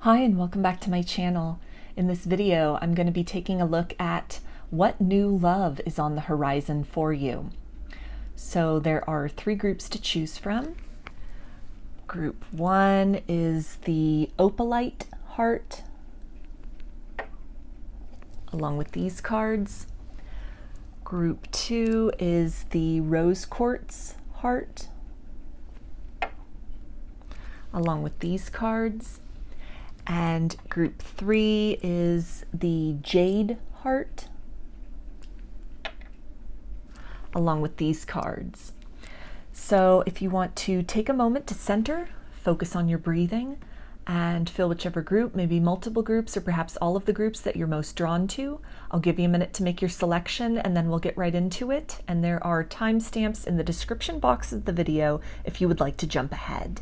Hi and welcome back to my channel. In this video, I'm going to be taking a look at what new love is on the horizon for you. So there are three groups to choose from. Group one is the Opalite heart, along with these cards. Group two is the Rose Quartz heart, along with these cards. And group three is the Jade heart, along with these cards. So if you want to take a moment to center, focus on your breathing, and feel whichever group, maybe multiple groups or perhaps all of the groups that you're most drawn to. I'll give you a minute to make your selection and then we'll get right into it. And there are timestamps in the description box of the video if you would like to jump ahead.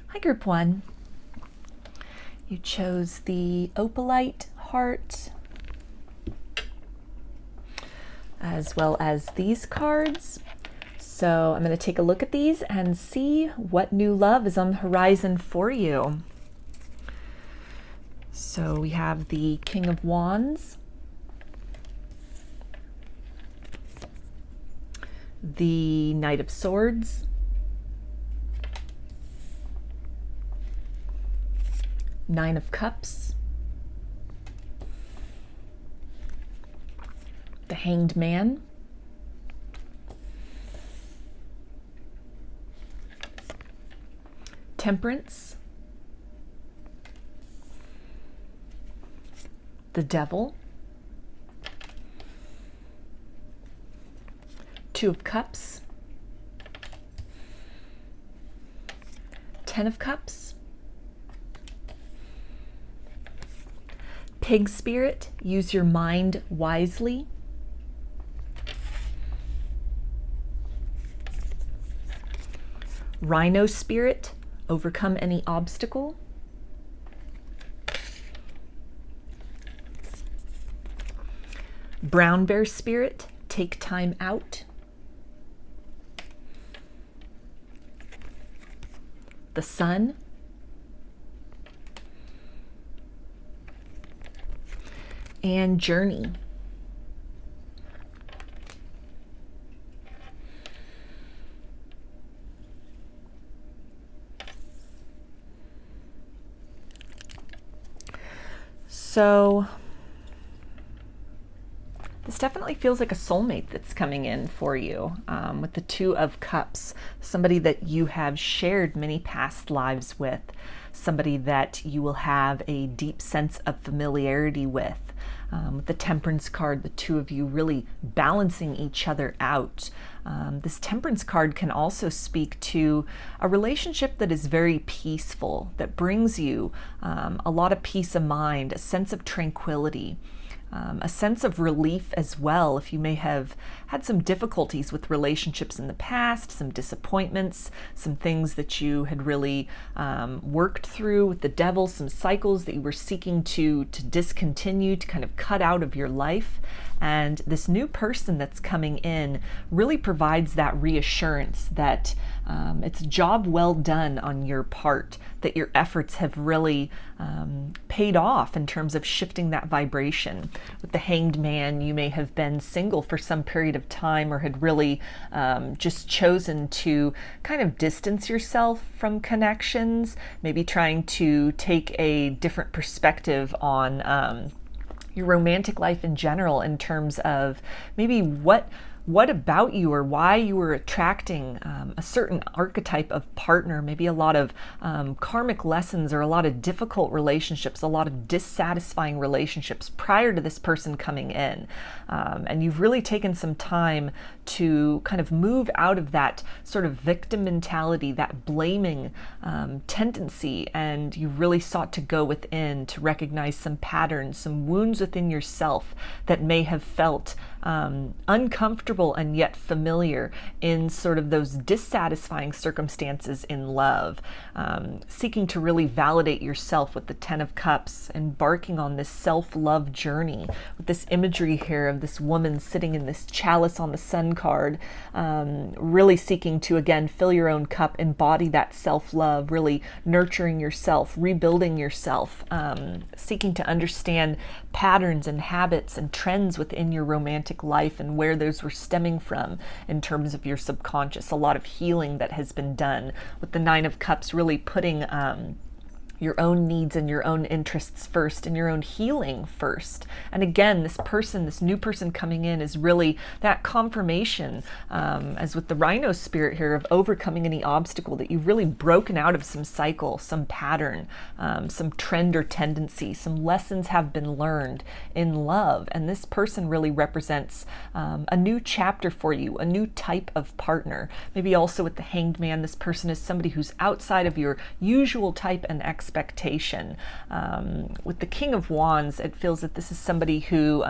Hi, group one. You chose the Opalite heart, as well as these cards. So I'm going to take a look at these and see what new love is on the horizon for you. So we have the King of Wands, the Knight of Swords, Nine of Cups, the Hanged Man, Temperance, the Devil, Two of Cups, Ten of Cups, Pig Spirit, use your mind wisely. Rhino Spirit, overcome any obstacle. Brown Bear Spirit, take time out. The Sun. And Journey. So this definitely feels like a soulmate that's coming in for you, with the Two of Cups, somebody that you have shared many past lives with, somebody that you will have a deep sense of familiarity with. With the Temperance card, the two of you really balancing each other out. This Temperance card can also speak to a relationship that is very peaceful, that brings you a lot of peace of mind, a sense of tranquility. A sense of relief as well, if you may have had some difficulties with relationships in the past, some disappointments, some things that you had really worked through with the Devil, some cycles that you were seeking to discontinue, to kind kind of cut out of your life. And this new person that's coming in really provides that reassurance that it's a job well done on your part, that your efforts have really paid off in terms of shifting that vibration. With the Hanged Man, you may have been single for some period of time, or had really just chosen to kind of distance yourself from connections, maybe trying to take a different perspective on your romantic life in general, in terms of maybe what about you or why you were attracting a certain archetype of partner, maybe a lot of karmic lessons or a lot of difficult relationships, a lot of dissatisfying relationships prior to this person coming in. And you've really taken some time to kind of move out of that sort of victim mentality, that blaming tendency, and you really sought to go within to recognize some patterns, some wounds within yourself that may have felt uncomfortable and yet familiar in sort of those dissatisfying circumstances in love, seeking to really validate yourself with the Ten of Cups, embarking on this self-love journey with this imagery here of this woman sitting in this chalice on the sun card, really seeking to again fill your own cup, embody that self-love, really nurturing yourself, rebuilding yourself, seeking to understand patterns and habits and trends within your romantic life and where those were stemming from in terms of your subconscious. A lot of healing that has been done with the Nine of Cups, really putting your own needs and your own interests first, and your own healing first. And again, this person, this new person coming in, is really that confirmation, as with the Rhino spirit here, of overcoming any obstacle, that you've really broken out of some cycle, some pattern, some trend or tendency. Some lessons have been learned in love, and this person really represents a new chapter for you, a new type of partner. Maybe also with the Hanged Man, this person is somebody who's outside of your usual type and expectation. With the King of Wands, it feels that this is somebody who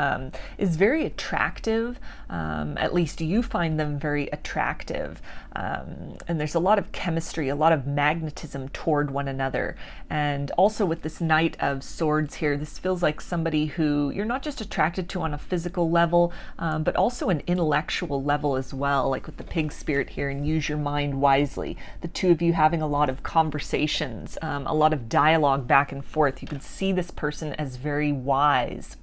is very attractive. At least you find them very attractive. And there's a lot of chemistry, a lot of magnetism toward one another. And also with this Knight of Swords here, this feels like somebody who you're not just attracted to on a physical level, but also an intellectual level as well, like with the Pig spirit here, and use your mind wisely. The two of you having a lot of conversations, a lot of dialogue back and forth. You can see this person as very wise.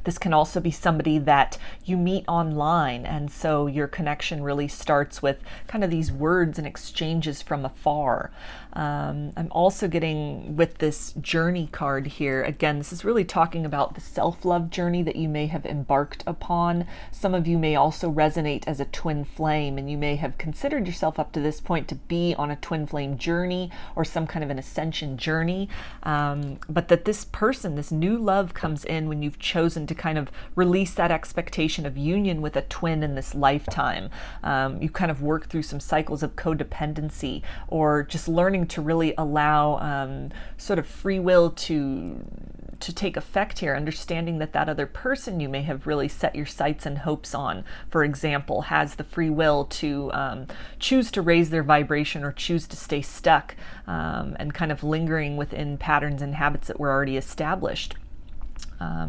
This can also be somebody that you meet online, and so your connection really starts with kind of these words and exchanges from afar. I'm also getting with this journey card here. Again, this is really talking about the self-love journey that you may have embarked upon. Some of you may also resonate as a twin flame, and you may have considered yourself up to this point to be on a twin flame journey or some kind of an ascension journey. But that this person, this new love, comes in when you've chosen to kind of release that expectation of union with a twin in this lifetime. You kind of work through some cycles of codependency, or just learning to really allow sort of free will to take effect here, understanding that that other person you may have really set your sights and hopes on, for example, has the free will to choose to raise their vibration or choose to stay stuck and kind of lingering within patterns and habits that were already established.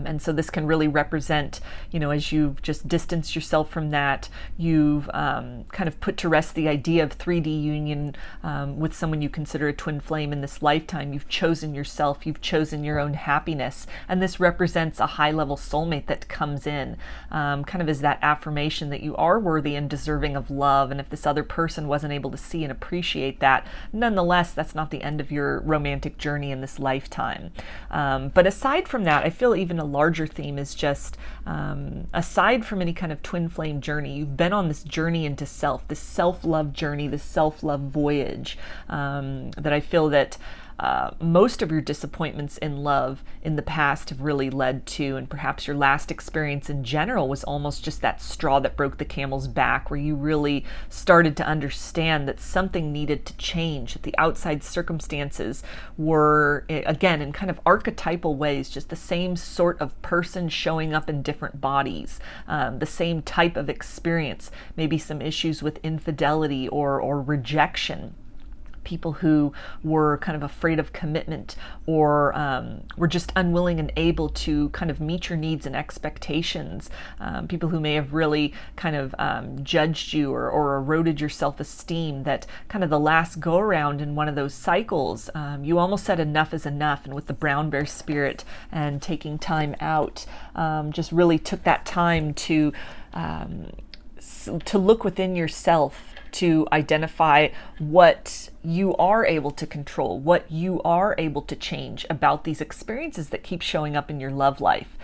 And so this can really represent, you know, as you've just distanced yourself from that, you've kind of put to rest the idea of 3D union with someone you consider a twin flame in this lifetime. You've chosen yourself, you've chosen your own happiness, and this represents a high-level soulmate that comes in, kind of as that affirmation that you are worthy and deserving of love. And if this other person wasn't able to see and appreciate that, nonetheless, that's not the end of your romantic journey in this lifetime. But aside from that, I feel even a larger theme is just, aside from any kind of twin flame journey, you've been on this journey into self, this self-love journey, this self-love voyage, that I feel that most of your disappointments in love in the past have really led to, and perhaps your last experience in general was almost just that straw that broke the camel's back, where you really started to understand that something needed to change, that the outside circumstances were, again, in kind of archetypal ways, just the same sort of person showing up in different bodies, the same type of experience, maybe some issues with infidelity or rejection. people who were kind of afraid of commitment, or were just unwilling and able to kind of meet your needs and expectations, people who may have really kind of judged you or eroded your self-esteem, that kind of the last go around in one of those cycles, you almost said enough is enough, and with the brown bear spirit and taking time out, just really took that time to look within yourself, to identify what you are able to control, what you are able to change about these experiences that keep showing up in your love life.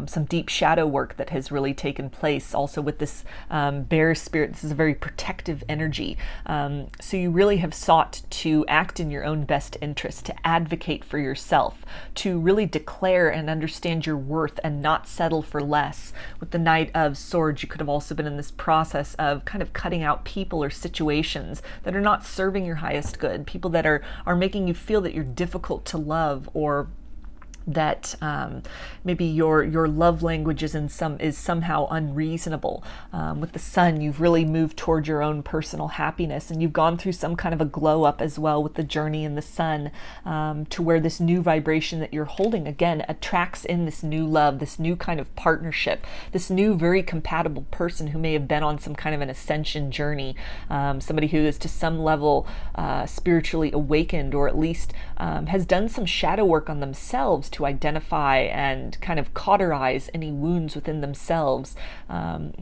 Some deep shadow work that has really taken place also with this bear spirit. This is a very protective energy. So you really have sought to act in your own best interest, to advocate for yourself, to really declare and understand your worth and not settle for less. With the Knight of Swords, you could have also been in this process of kind of cutting out people or situations that are not serving your highest good, people that are making you feel that you're difficult to love, or that maybe your love language is somehow unreasonable. With the Sun, you've really moved toward your own personal happiness, and you've gone through some kind of a glow up as well with the journey in the Sun, to where this new vibration that you're holding again attracts in this new love, this new kind of partnership, this new very compatible person who may have been on some kind of an ascension journey, somebody who is to some level spiritually awakened, or at least has done some shadow work on themselves to identify and kind of cauterize any wounds within themselves,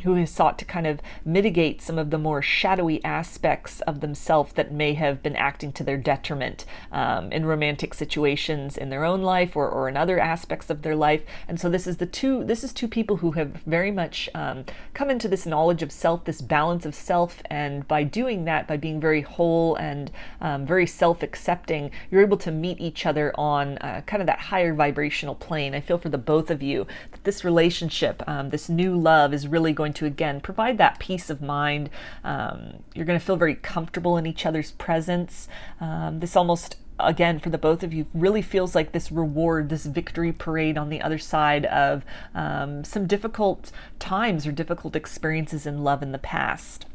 who has sought to kind of mitigate some of the more shadowy aspects of themselves that may have been acting to their detriment in romantic situations in their own life, or in other aspects of their life. And so this is two people who have very much come into this knowledge of self, this balance of self, and by doing that, by being very whole and very self-accepting, you're able to meet each other on kind of that higher vibrational plane. I feel for the both of you that this relationship, this new love, is really going to again provide that peace of mind. You're going to feel very comfortable in each other's presence. This almost, again, for the both of you, really feels like this reward, this victory parade on the other side of some difficult times or difficult experiences in love in the past.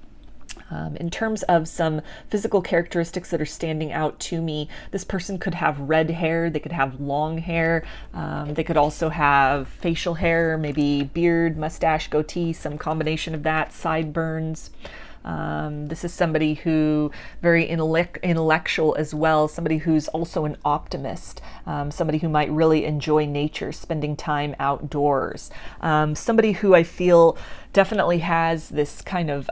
In terms of some physical characteristics that are standing out to me, this person could have red hair, they could have long hair, they could also have facial hair, maybe beard, mustache, goatee, some combination of that, sideburns. This is somebody who very intellectual as well, somebody who's also an optimist, somebody who might really enjoy nature, spending time outdoors, somebody who I feel definitely has this kind of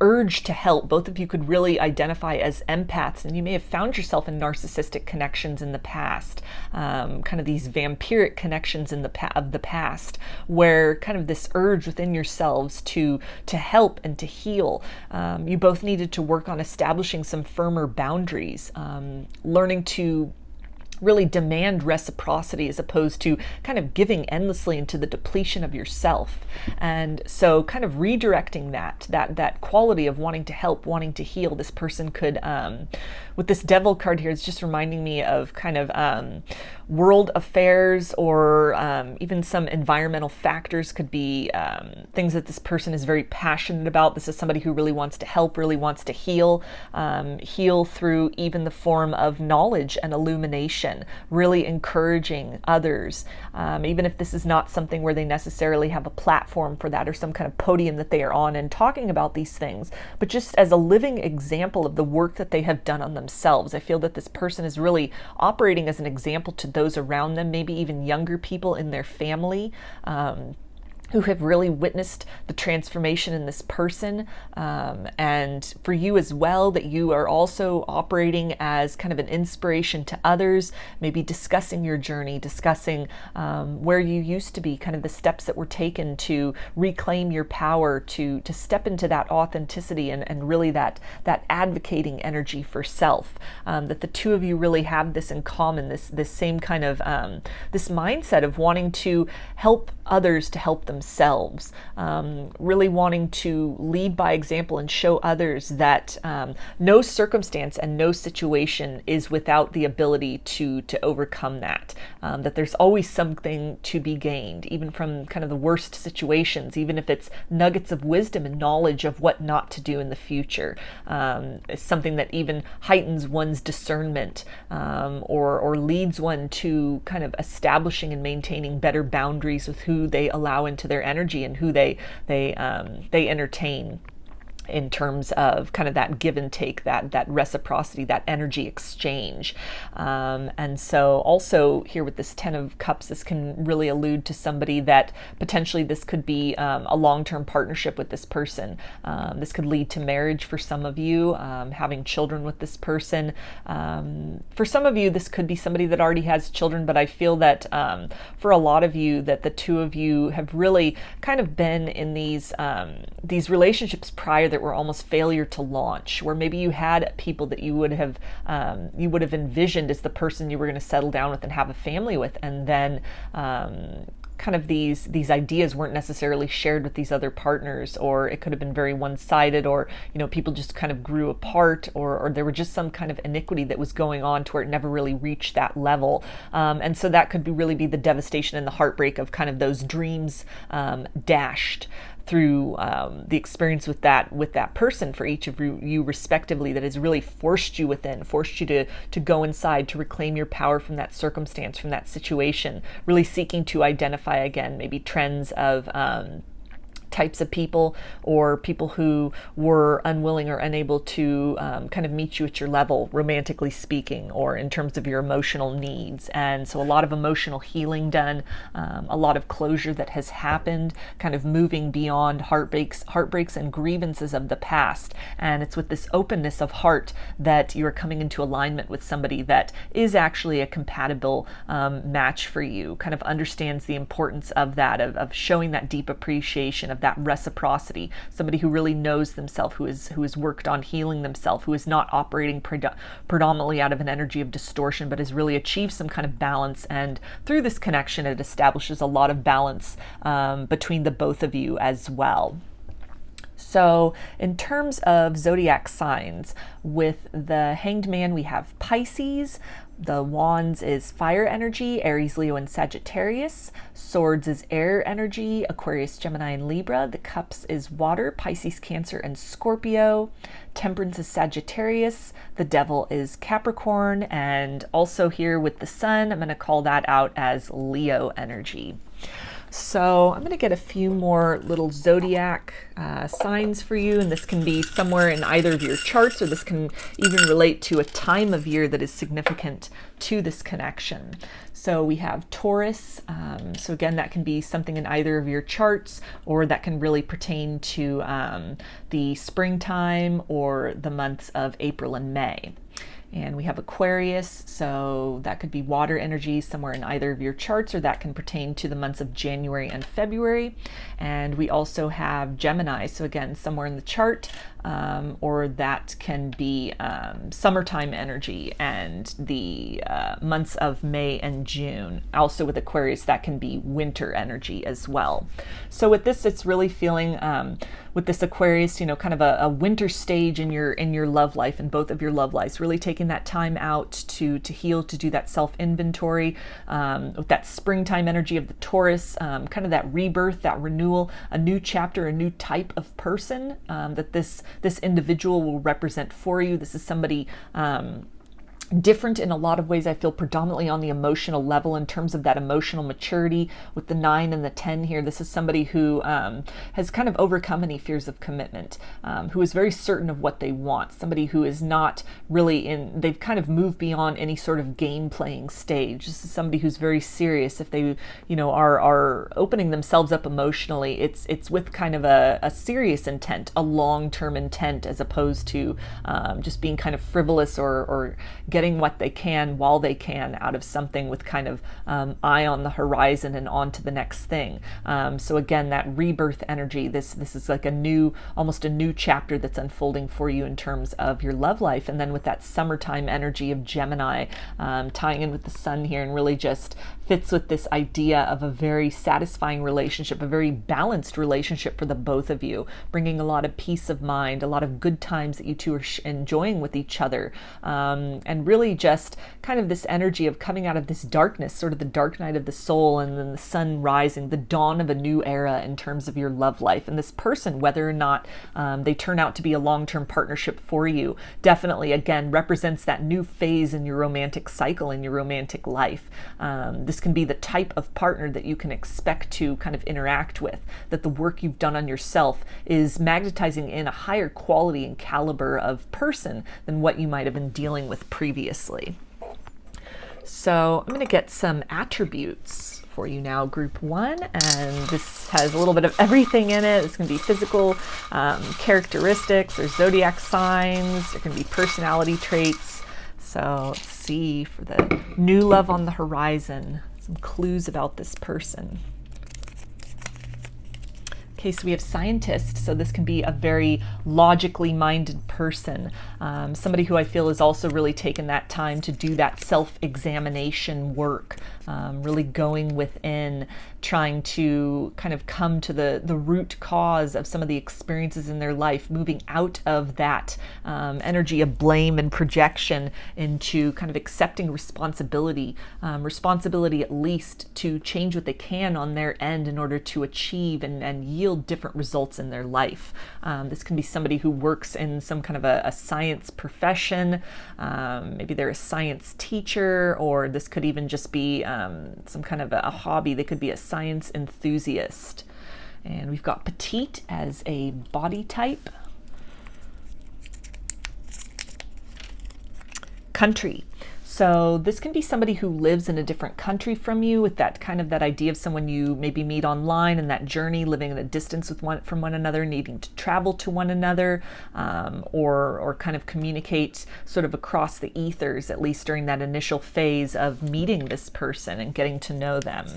urge to help. Both of you could really identify as empaths, and you may have found yourself in narcissistic connections in the past, kind of these vampiric connections in of the past, where kind of this urge within yourselves to help and to heal. You both needed to work on establishing some firmer boundaries, learning to really demand reciprocity as opposed to kind of giving endlessly into the depletion of yourself. And so kind of redirecting that quality of wanting to help, wanting to heal. This person could, with this Devil card here, it's just reminding me of kind of world affairs, or even some environmental factors could be things that this person is very passionate about. This is somebody who really wants to help, really wants to heal through even the form of knowledge and illumination, really encouraging others, even if this is not something where they necessarily have a platform for that or some kind of podium that they are on and talking about these things, but just as a living example of the work that they have done on themselves. I feel that this person is really operating as an example to those around them, maybe even younger people in their family, who have really witnessed the transformation in this person, and for you as well, that you are also operating as kind of an inspiration to others, maybe discussing your journey, discussing where you used to be, kind of the steps that were taken to reclaim your power, to step into that authenticity and really that advocating energy for self, that the two of you really have this in common, this same kind of this mindset of wanting to help others to help themselves, really wanting to lead by example and show others that no circumstance and no situation is without the ability to overcome that, that there's always something to be gained, even from kind of the worst situations, even if it's nuggets of wisdom and knowledge of what not to do in the future. It's something that even heightens one's discernment, or leads one to kind of establishing and maintaining better boundaries with who they allow into their energy and who they entertain, in terms of kind of that give and take, that reciprocity, that energy exchange. And so also here with this 10 of Cups, this can really allude to somebody that potentially this could be a long-term partnership with this person. This could lead to marriage for some of you, having children with this person. For some of you, this could be somebody that already has children, but I feel that for a lot of you, that the two of you have really kind of been in these relationships prior that were almost failure to launch, where maybe you had people that you would have envisioned as the person you were going to settle down with and have a family with, and then kind of these ideas weren't necessarily shared with these other partners, or it could have been very one-sided, or people just kind of grew apart, or there were just some kind of iniquity that was going on to where it never really reached that level, and so that could really be the devastation and the heartbreak of kind of those dreams dashed through the experience with that person for each of you respectively, that has really forced you to go inside, to reclaim your power from that circumstance, from that situation, really seeking to identify again maybe trends of types of people, or people who were unwilling or unable to kind of meet you at your level, romantically speaking, or in terms of your emotional needs. And so a lot of emotional healing done, a lot of closure that has happened, kind of moving beyond heartbreaks and grievances of the past. And it's with this openness of heart that you're coming into alignment with somebody that is actually a compatible match for you, kind of understands the importance of that, of showing that deep appreciation, of that reciprocity, somebody who really knows themselves, who has worked on healing themselves, who is not operating predominantly out of an energy of distortion, but has really achieved some kind of balance. And through this connection, it establishes a lot of balance between the both of you as well. So in terms of zodiac signs, with the Hanged Man, we have Pisces. The Wands is fire energy, Aries, Leo, and Sagittarius. Swords is air energy, Aquarius, Gemini, and Libra. The Cups is water, Pisces, Cancer, and Scorpio. Temperance is Sagittarius. The Devil is Capricorn. And also here with the Sun, I'm going to call that out as Leo energy. So I'm going to get a few more little zodiac signs for you, and this can be somewhere in either of your charts, or this can even relate to a time of year that is significant to this connection. So we have Taurus. So again, that can be something in either of your charts, or that can really pertain to the springtime or the months of April and May. And we have Aquarius, so that could be water energy somewhere in either of your charts, or that can pertain to the months of January and February. And we also have Gemini, so again, somewhere in the chart, or that can be summertime energy and the months of May and June. Also with Aquarius, that can be winter energy as well. So with this, it's really feeling with this Aquarius, kind of a winter stage in your love life, in both of your love lives, really taking that time out to heal, to do that self-inventory, with that springtime energy of the Taurus, kind of that rebirth, that renewal, a new chapter, a new type of person that this individual will represent for you. This is somebody different in a lot of ways. I feel predominantly on the emotional level, in terms of that emotional maturity with the 9 and the 10 here. This is somebody who has kind of overcome any fears of commitment, who is very certain of what they want, somebody who is not really they've kind of moved beyond any sort of game playing stage. This is somebody who's very serious. If they are opening themselves up emotionally, it's with kind of a serious intent, a long-term intent, as opposed to just being kind of frivolous or getting getting what they can while they can out of something, with kind of eye on the horizon and on to the next thing. So again, that rebirth energy, this is like almost a new chapter that's unfolding for you in terms of your love life. And then with that summertime energy of Gemini, tying in with the sun here, and really just fits with this idea of a very satisfying relationship, a very balanced relationship for the both of you, bringing a lot of peace of mind, a lot of good times that you two are enjoying with each other, and really just kind of this energy of coming out of this darkness, sort of the dark night of the soul, and then the sun rising, the dawn of a new era in terms of your love life. And this person, whether or not they turn out to be a long-term partnership for you, definitely again represents that new phase in your romantic cycle, in your romantic life. This can be the type of partner that you can expect to kind of interact with, that the work you've done on yourself is magnetizing in a higher quality and caliber of person than what you might have been dealing with previously. So I'm going to get some attributes for you now, group 1, and this has a little bit of everything in it. It's going to be physical characteristics, there's zodiac signs, there can be personality traits. So let's see, for the new love on the horizon, some clues about this person. Okay, so we have scientist, so this can be a very logically minded person, somebody who I feel has also really taken that time to do that self-examination work, really going within, trying to kind of come to the root cause of some of the experiences in their life, moving out of that energy of blame and projection into kind of accepting responsibility, responsibility at least to change what they can on their end in order to achieve and yield different results in their life. This can be somebody who works in some kind of a science profession. Maybe they're a science teacher, or this could even just be some kind of a hobby. They could be a science enthusiast. And we've got petite as a body type. Country. So this can be somebody who lives in a different country from you, with that kind of that idea of someone you maybe meet online, and that journey, living at a distance from one another, needing to travel to one another, or kind of communicate sort of across the ethers, at least during that initial phase of meeting this person and getting to know them.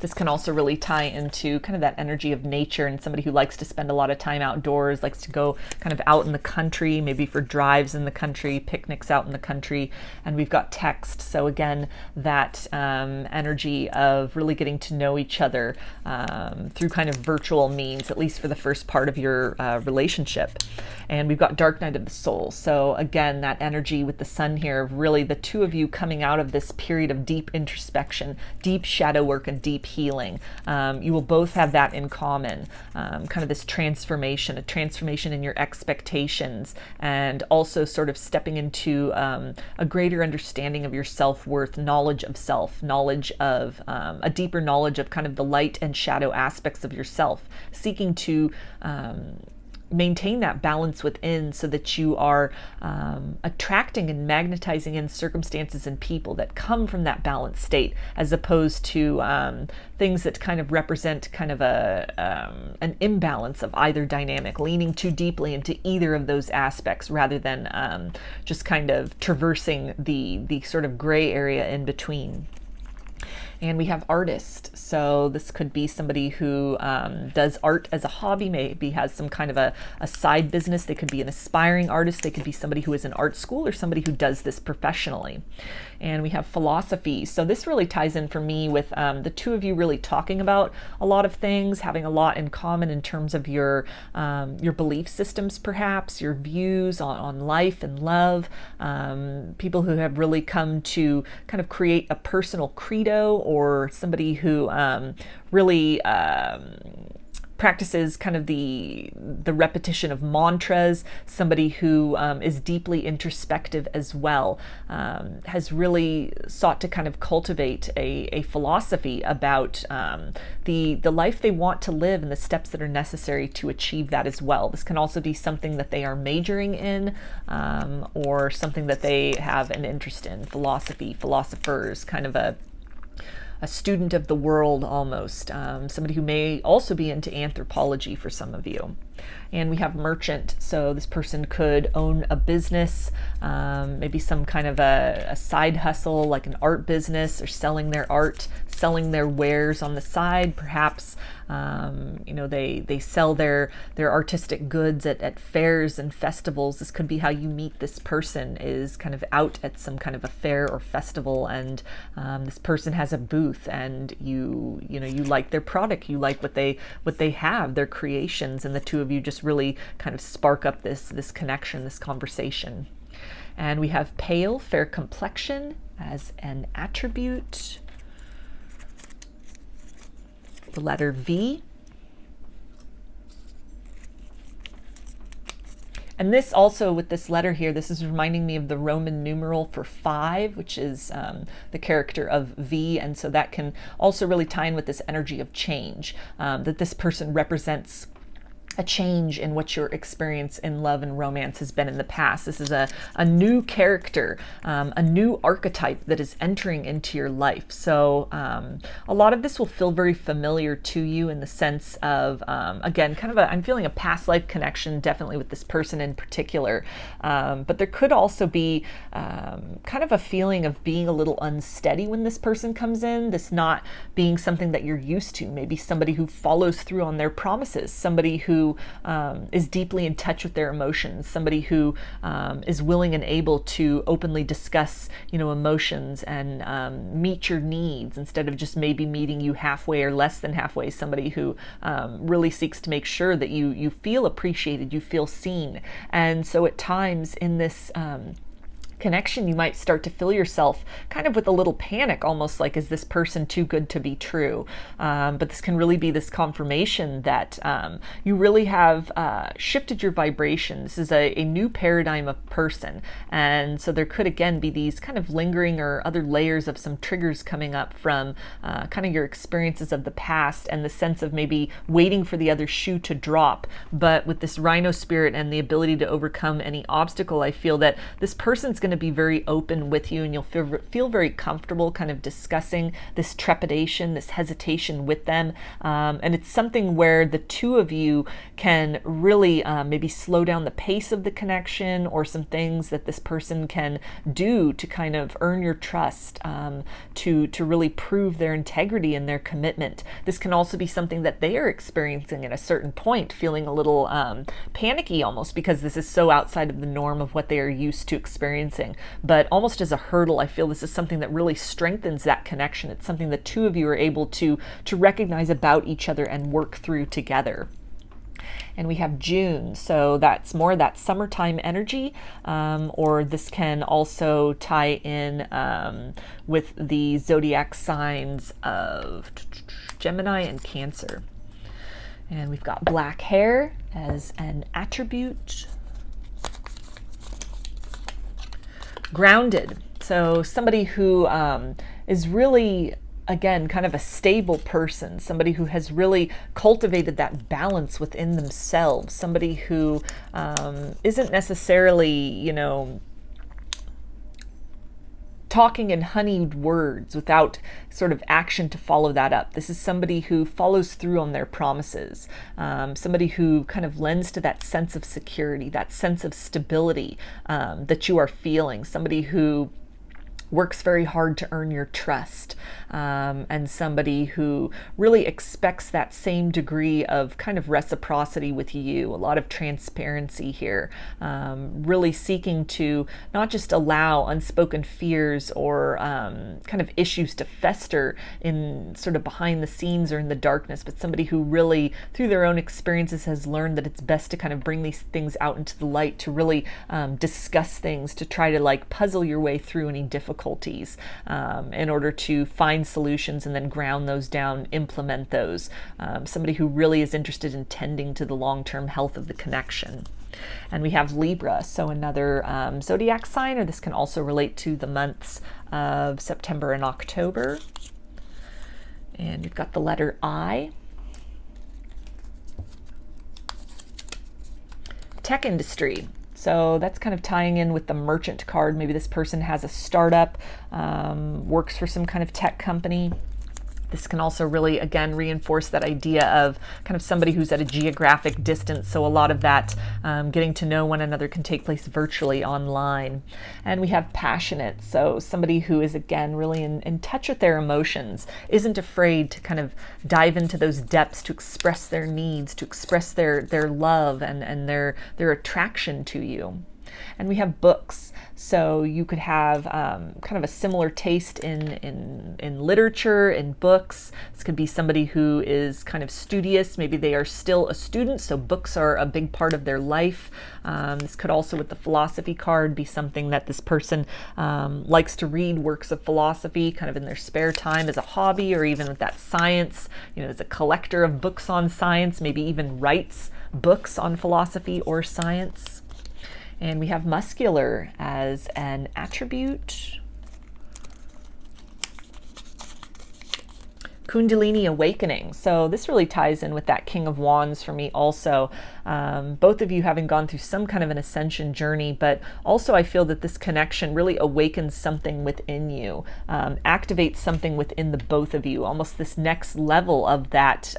This can also really tie into kind of that energy of nature, and somebody who likes to spend a lot of time outdoors, likes to go kind of out in the country, maybe for drives in the country, picnics out in the country. And we've got text. So again, that energy of really getting to know each other through kind of virtual means, at least for the first part of your relationship. And we've got dark night of the soul. So again, that energy with the sun here of really the two of you coming out of this period of deep introspection, deep shadow work, and deep healing. You will both have that in common, kind of this transformation, a transformation in your expectations, and also sort of stepping into a greater understanding of your self-worth, knowledge of self, knowledge of a deeper knowledge of kind of the light and shadow aspects of yourself, seeking to maintain that balance within, so that you are attracting and magnetizing in circumstances and people that come from that balanced state, as opposed to things that kind of represent kind of an imbalance of either dynamic, leaning too deeply into either of those aspects, rather than just kind of traversing the sort of gray area in between. And we have artist. So this could be somebody who does art as a hobby, maybe has some kind of a side business. They could be an aspiring artist. They could be somebody who is in art school, or somebody who does this professionally. And we have philosophy. So this really ties in for me with the two of you really talking about a lot of things, having a lot in common in terms of your belief systems, perhaps, your views on life and love. People who have really come to kind of create a personal credo, or somebody who really practices kind of the repetition of mantras, somebody who is deeply introspective as well, has really sought to kind of cultivate a philosophy about the life they want to live, and the steps that are necessary to achieve that as well. This can also be something that they are majoring in, or something that they have an interest in. Philosophy, philosophers, kind of a student of the world almost, somebody who may also be into anthropology for some of you. And we have merchant, so this person could own a business, maybe some kind of a side hustle, like an art business, or selling their art, selling their wares on the side. Perhaps they sell their artistic goods at fairs and festivals. This could be how you meet this person, is kind of out at some kind of a fair or festival, and this person has a booth, and you like their product, you like what they have, their creations, and the two of you just really kind of spark up this connection, this conversation. And we have pale, fair complexion as an attribute. The letter V. And this also, with this letter here, this is reminding me of the Roman numeral for 5, which is the character of V. And so that can also really tie in with this energy of change, that this person represents a change in what your experience in love and romance has been in the past. This is a new character, a new archetype that is entering into your life. So a lot of this will feel very familiar to you in the sense of, again, kind of I'm feeling a past life connection, definitely with this person in particular. But there could also be kind of a feeling of being a little unsteady when this person comes in, this not being something that you're used to. Maybe somebody who follows through on their promises, somebody who is deeply in touch with their emotions, somebody who is willing and able to openly discuss, emotions and meet your needs instead of just maybe meeting you halfway or less than halfway. Somebody who really seeks to make sure that you feel appreciated, you feel seen. And so at times in this connection, you might start to feel yourself kind of with a little panic, almost like, is this person too good to be true? But this can really be this confirmation that you really have shifted your vibration. This is a new paradigm of person. And so there could, again, be these kind of lingering or other layers of some triggers coming up from kind of your experiences of the past, and the sense of maybe waiting for the other shoe to drop. But with this rhino spirit and the ability to overcome any obstacle, I feel that this person's going to be very open with you, and you'll feel very comfortable kind of discussing this trepidation, this hesitation with them. And it's something where the two of you can really maybe slow down the pace of the connection, or some things that this person can do to kind of earn your trust, to really prove their integrity and their commitment. This can also be something that they are experiencing at a certain point, feeling a little panicky almost, because this is so outside of the norm of what they are used to experiencing. But almost as a hurdle, I feel this is something that really strengthens that connection. It's something the two of you are able to recognize about each other and work through together. And we have June, so that's more that summertime energy, or this can also tie in with the zodiac signs of Gemini and Cancer. And we've got black hair as an attribute. Grounded, so somebody who is really, again, kind of a stable person, somebody who has really cultivated that balance within themselves, somebody who isn't necessarily, talking in honeyed words without sort of action to follow that up. This is somebody who follows through on their promises, somebody who kind of lends to that sense of security, that sense of stability that you are feeling, somebody who works very hard to earn your trust, and somebody who really expects that same degree of kind of reciprocity with you, a lot of transparency here, really seeking to not just allow unspoken fears or kind of issues to fester in sort of behind the scenes or in the darkness, but somebody who really, through their own experiences, has learned that it's best to kind of bring these things out into the light, to really discuss things, to try to like puzzle your way through any difficulties in order to find solutions and then ground those down, implement those. Somebody who really is interested in tending to the long-term health of the connection. And we have Libra, so another zodiac sign, or this can also relate to the months of September and October. And we've got the letter I. Tech industry. So that's kind of tying in with the merchant card. Maybe this person has a startup, works for some kind of tech company. This can also really, again, reinforce that idea of kind of somebody who's at a geographic distance. So a lot of that getting to know one another can take place virtually online. And we have passionate. So somebody who is, again, really in touch with their emotions, isn't afraid to kind of dive into those depths to express their needs, to express their love and their attraction to you. And we have books. So you could have kind of a similar taste in literature, in books. This could be somebody who is kind of studious. Maybe they are still a student, so books are a big part of their life. This could also, with the philosophy card, be something that this person likes to read works of philosophy kind of in their spare time as a hobby, or even with that science, as a collector of books on science, maybe even writes books on philosophy or science. And we have muscular as an attribute. Kundalini awakening. So this really ties in with that King of Wands for me also. Both of you having gone through some kind of an ascension journey, but also I feel that this connection really awakens something within you, activates something within the both of you, almost this next level of that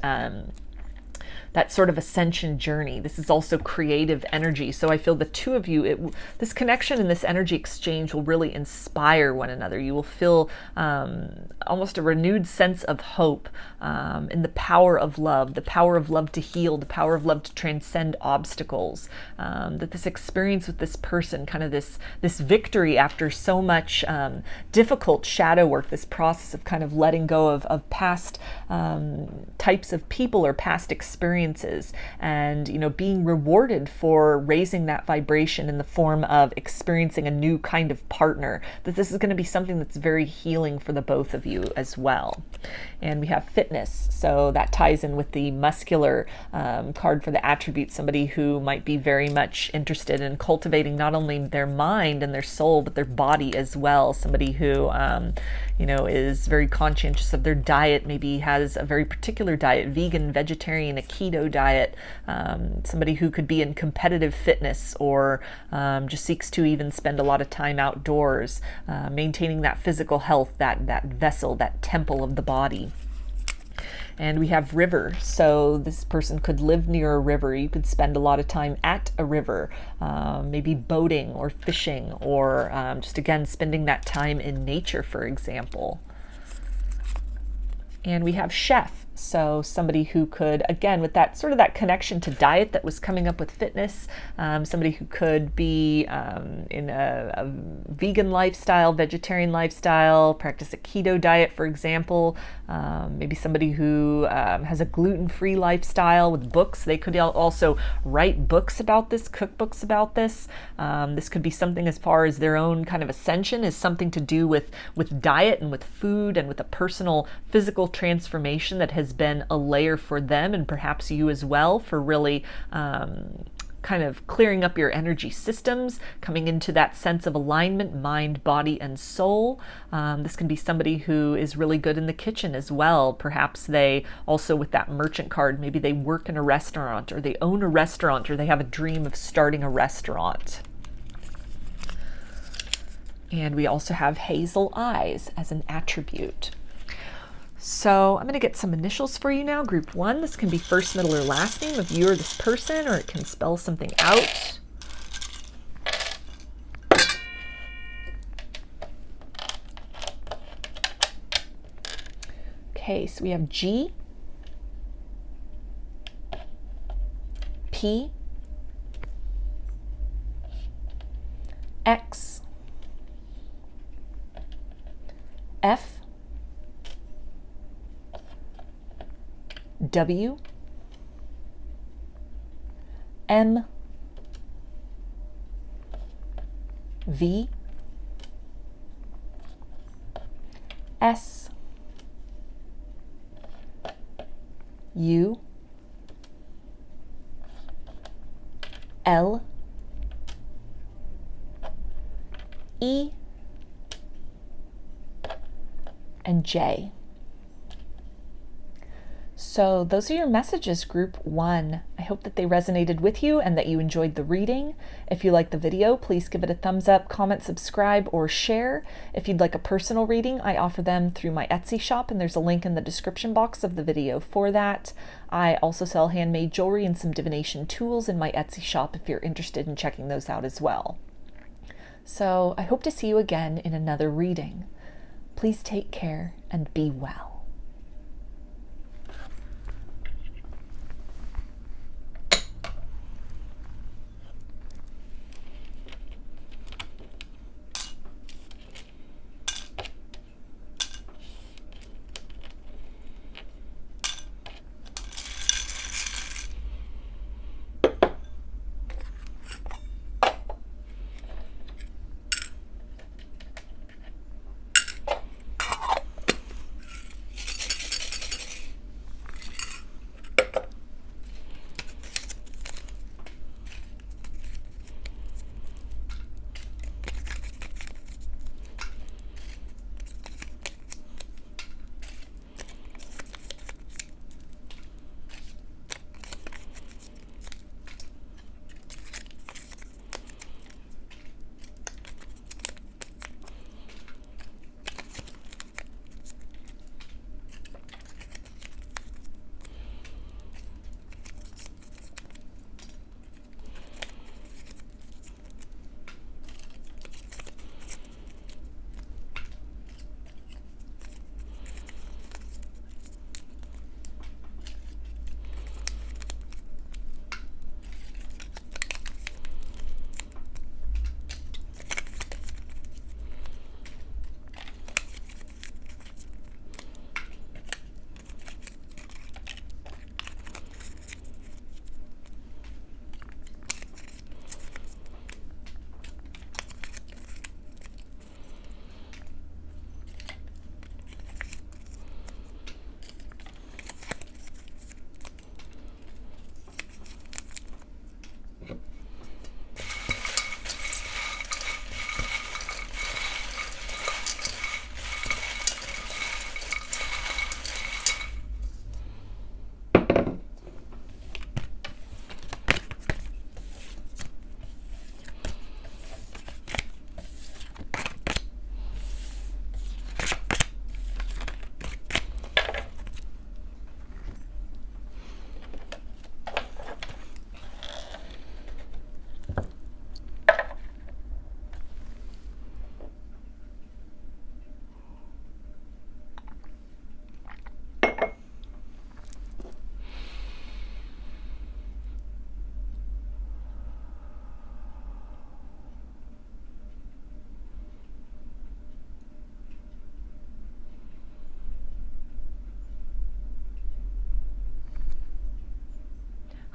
sort of ascension journey. This is also creative energy. So I feel the two of you, this connection and this energy exchange will really inspire one another. You will feel almost a renewed sense of hope in the power of love to heal, the power of love to transcend obstacles. That this experience with this person, kind of this victory after so much difficult shadow work, this process of kind of letting go of past types of people or past experiences, and being rewarded for raising that vibration in the form of experiencing a new kind of partner, that this is going to be something that's very healing for the both of you as well. And we have fitness, so that ties in with the muscular card for the attribute, somebody who might be very much interested in cultivating not only their mind and their soul, but their body as well. Somebody who is very conscientious of their diet, maybe has a very particular diet, vegan, vegetarian, a keto diet, somebody who could be in competitive fitness, or just seeks to even spend a lot of time outdoors, maintaining that physical health, that vessel, that temple of the body. And we have river. So this person could live near a river. You could spend a lot of time at a river, maybe boating or fishing, or just again spending that time in nature, for example. And we have chef. So somebody who could, again, with that sort of that connection to diet that was coming up with fitness, somebody who could be in a vegan lifestyle, vegetarian lifestyle, practice a keto diet, for example. Maybe somebody who has a gluten-free lifestyle with books. They could also write books about this, cookbooks about this. This could be something as far as their own kind of ascension is something to do with diet and with food and with a personal physical transformation that has been a layer for them, and perhaps you as well, for really kind of clearing up your energy systems, coming into that sense of alignment, mind, body, and soul. This can be somebody who is really good in the kitchen as well. Perhaps they also, with that merchant card, maybe they work in a restaurant, or they own a restaurant, or they have a dream of starting a restaurant. And we also have hazel eyes as an attribute. So I'm going to get some initials for you now. Group 1, this can be first, middle, or last name of you or this person, or it can spell something out. Okay, so we have G, P, X, F, W, M, V, S, U, L, E, and J. So those are your messages, group 1. I hope that they resonated with you and that you enjoyed the reading. If you liked the video, please give it a thumbs up, comment, subscribe, or share. If you'd like a personal reading, I offer them through my Etsy shop, and there's a link in the description box of the video for that. I also sell handmade jewelry and some divination tools in my Etsy shop if you're interested in checking those out as well. So I hope to see you again in another reading. Please take care and be well.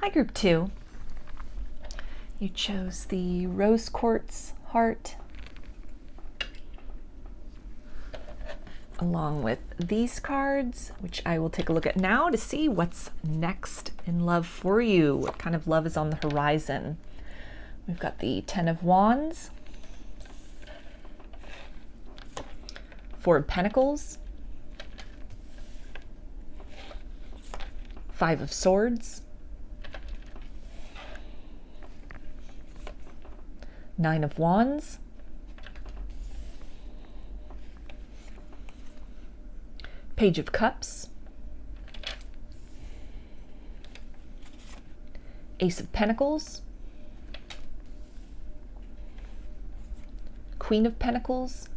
Hi, group 2. You chose the rose quartz heart along with these cards, which I will take a look at now to see what's next in love for you. What kind of love is on the horizon? We've got the 10 of Wands, 4 of Pentacles, 5 of Swords, 9 of Wands, Page of Cups, Ace of Pentacles, Queen of Pentacles,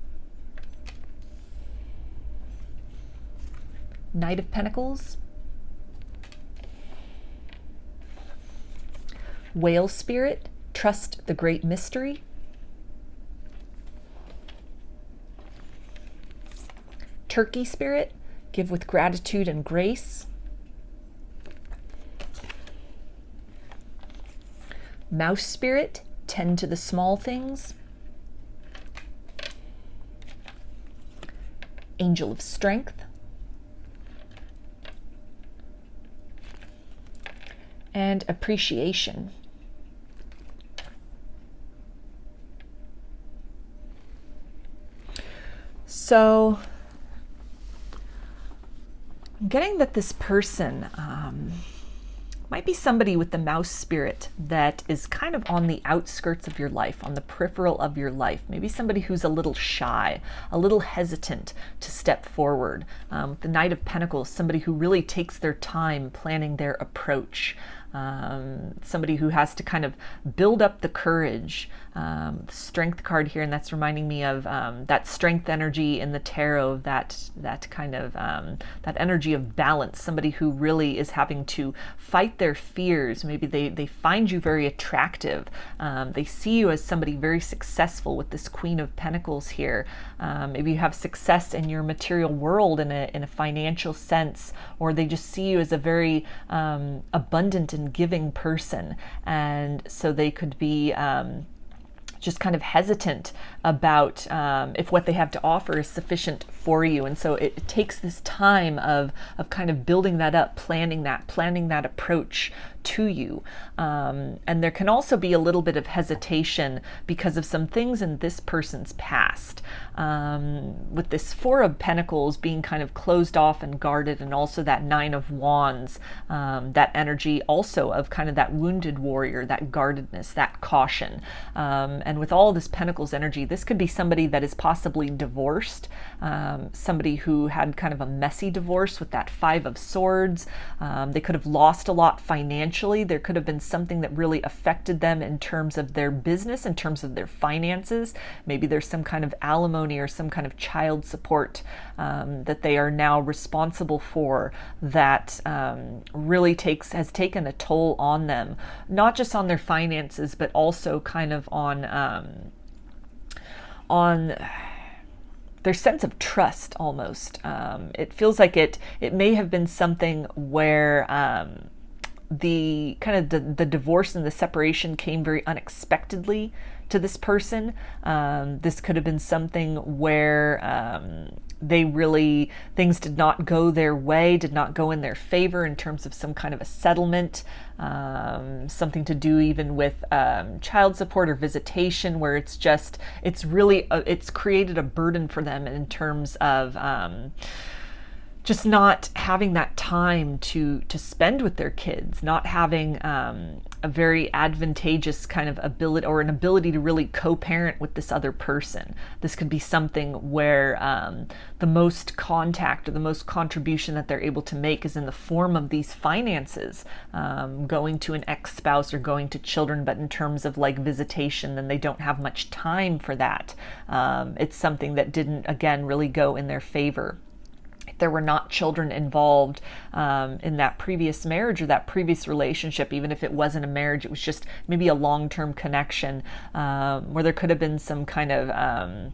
Knight of Pentacles, Whale Spirit, trust the great mystery, Turkey Spirit, give with gratitude and grace, Mouse Spirit, tend to the small things, Angel of Strength, and Appreciation. So I'm getting that this person might be somebody with the mouse spirit that is kind of on the outskirts of your life, on the peripheral of your life. Maybe somebody who's a little shy, a little hesitant to step forward. The Knight of Pentacles, somebody who really takes their time planning their approach. Somebody who has to kind of build up the courage. Strength card here, and that's reminding me of that strength energy in the tarot, that kind of that energy of balance. Somebody who really is having to fight their fears. Maybe they find you very attractive. They see you as somebody very successful with this Queen of Pentacles here. Maybe you have success in your material world in a financial sense, or they just see you as a very abundant and giving person, and so they could be just kind of hesitant about if what they have to offer is sufficient for you. And so it takes this time of kind of building that up, planning that approach to you. And there can also be a little bit of hesitation because of some things in this person's past. With this Four of Pentacles being kind of closed off and guarded, and also that Nine of Wands, that energy also of kind of that wounded warrior, that guardedness, that caution. And with all this Pentacles energy, this could be somebody that is possibly divorced, somebody who had kind of a messy divorce with that Five of Swords. They could have lost a lot financially. There could have been something that really affected them in terms of their business, in terms of their finances. Maybe there's some kind of alimony or some kind of child support that they are now responsible for, that really has taken a toll on them, not just on their finances, but also kind of on their sense of trust almost. It feels like it may have been something where the kind of the divorce and the separation came very unexpectedly to this person. This could have been something where things did not go their way, did not go in their favor in terms of some kind of a settlement, something to do even with child support or visitation, where it's created a burden for them in terms of just not having that time to spend with their kids, not having a very advantageous kind of ability, or an ability to really co-parent with this other person. This could be something where the most contact or the most contribution that they're able to make is in the form of these finances, going to an ex-spouse or going to children, but in terms of like visitation, then they don't have much time for that. It's something that didn't, again, really go in their favor. There were not children involved in that previous marriage or that previous relationship. Even if it wasn't a marriage, it was just maybe a long-term connection where there could have been some kind of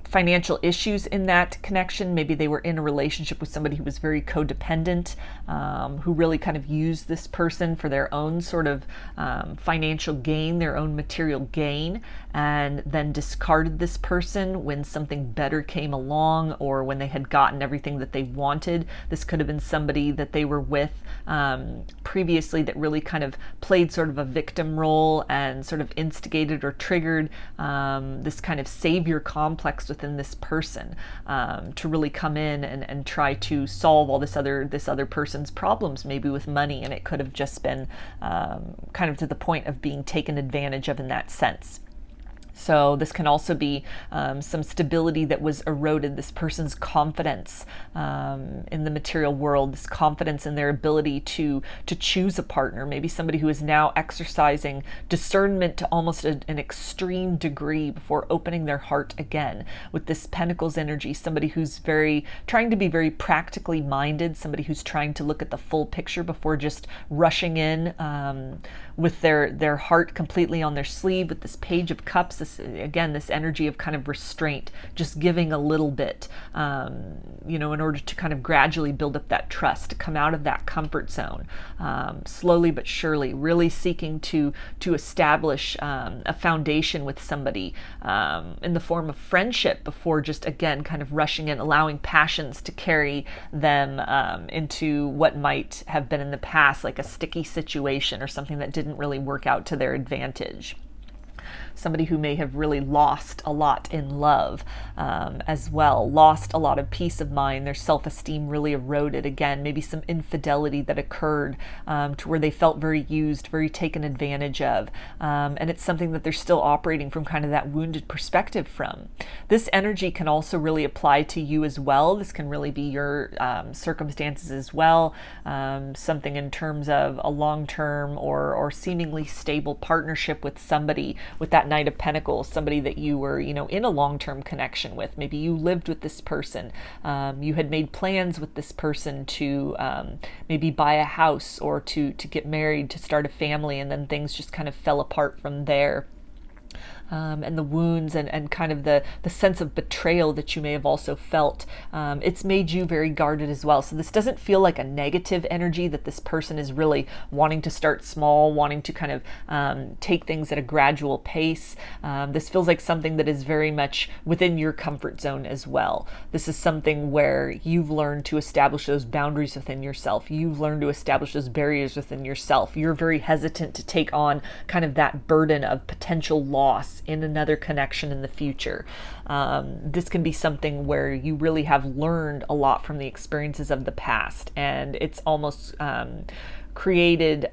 financial issues in that connection. Maybe they were in a relationship with somebody who was very codependent, who really kind of used this person for their own sort of financial gain, their own material gain, and then discarded this person when something better came along, or when they had gotten everything that they wanted. This could have been somebody that they were with previously that really kind of played sort of a victim role and sort of instigated or triggered this kind of savior complex within this person to really come in and try to solve all this other person's problems, maybe with money. And it could have just been kind of to the point of being taken advantage of in that sense. So this can also be some stability that was eroded, this person's confidence in the material world, this confidence in their ability to choose a partner, maybe somebody who is now exercising discernment to almost an extreme degree before opening their heart again. With this Pentacles energy, somebody who's trying to be very practically minded, somebody who's trying to look at the full picture before just rushing in with their heart completely on their sleeve. With this Page of Cups, this energy of kind of restraint, just giving a little bit, in order to kind of gradually build up that trust, to come out of that comfort zone, slowly but surely, really seeking to establish a foundation with somebody in the form of friendship before just, again, kind of rushing in, allowing passions to carry them into what might have been in the past, like a sticky situation or something that didn't really work out to their advantage. somebody who may have really lost a lot in love as well, lost a lot of peace of mind, their self-esteem really eroded. Again, maybe some infidelity that occurred to where they felt very used, very taken advantage of, and it's something that they're still operating from kind of that wounded perspective from. This energy can also really apply to you as well. This can really be your circumstances as well, something in terms of a long-term or seemingly stable partnership with somebody with that Knight of Pentacles, somebody that you were, in a long-term connection with. Maybe you lived with this person. You had made plans with this person to maybe buy a house or to get married, to start a family, and then things just kind of fell apart from there. And the wounds and kind of the sense of betrayal that you may have also felt, it's made you very guarded as well. So this doesn't feel like a negative energy that this person is really wanting to start small, wanting to kind of take things at a gradual pace. This feels like something that is very much within your comfort zone as well. This is something where you've learned to establish those boundaries within yourself. You've learned to establish those barriers within yourself. You're very hesitant to take on kind of that burden of potential loss in another connection in the future. This can be something where you really have learned a lot from the experiences of the past, and it's almost created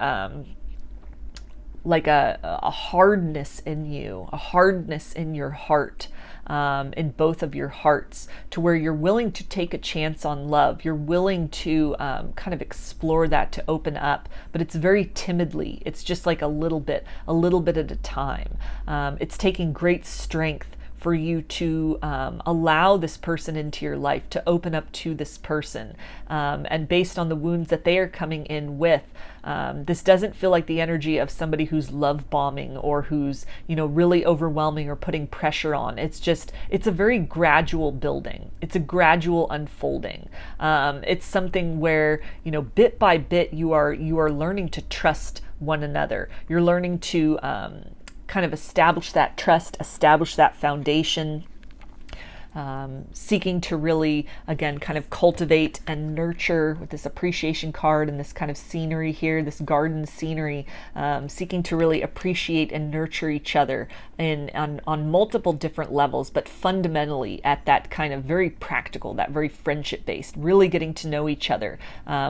like a hardness in you, a hardness in your heart, in both of your hearts, to where you're willing to take a chance on love. You're willing to kind of explore that, to open up, but it's very timidly. It's just like a little bit at a time. It's taking great strength for you to allow this person into your life, to open up to this person. And based on the wounds that they are coming in with, this doesn't feel like the energy of somebody who's love bombing or who's, really overwhelming or putting pressure on. It's a very gradual building. It's a gradual unfolding. It's something where, bit by bit, you are learning to trust one another. You're learning to kind of establish that trust, establish that foundation, seeking to really, again, kind of cultivate and nurture with this appreciation card and this kind of scenery here, this garden scenery, seeking to really appreciate and nurture each other on multiple different levels, but fundamentally at that kind of very practical, that very friendship based, really getting to know each other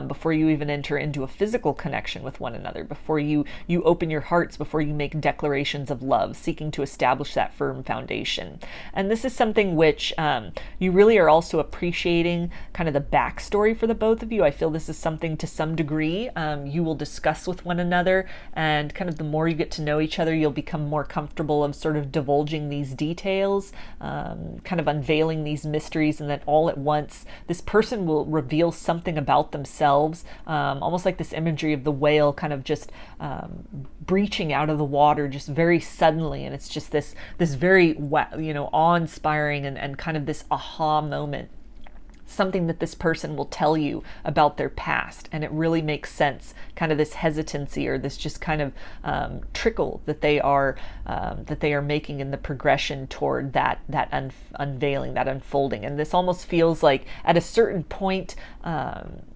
before you even enter into a physical connection with one another, before you open your hearts, before you make declarations of love, seeking to establish that firm foundation. And this is something which you really are also appreciating kind of the backstory for the both of you. I feel this is something to some degree you will discuss with one another, and kind of the more you get to know each other, you'll become more comfortable of sort of divulging these details, kind of unveiling these mysteries, and then all at once this person will reveal something about themselves, almost like this imagery of the whale kind of just breaching out of the water just very suddenly, and it's just this very awe-inspiring and kind of this aha moment, something that this person will tell you about their past, and it really makes sense, kind of this hesitancy or this just kind of trickle that they are making in the progression toward that unveiling, that unfolding. And this almost feels like at a certain point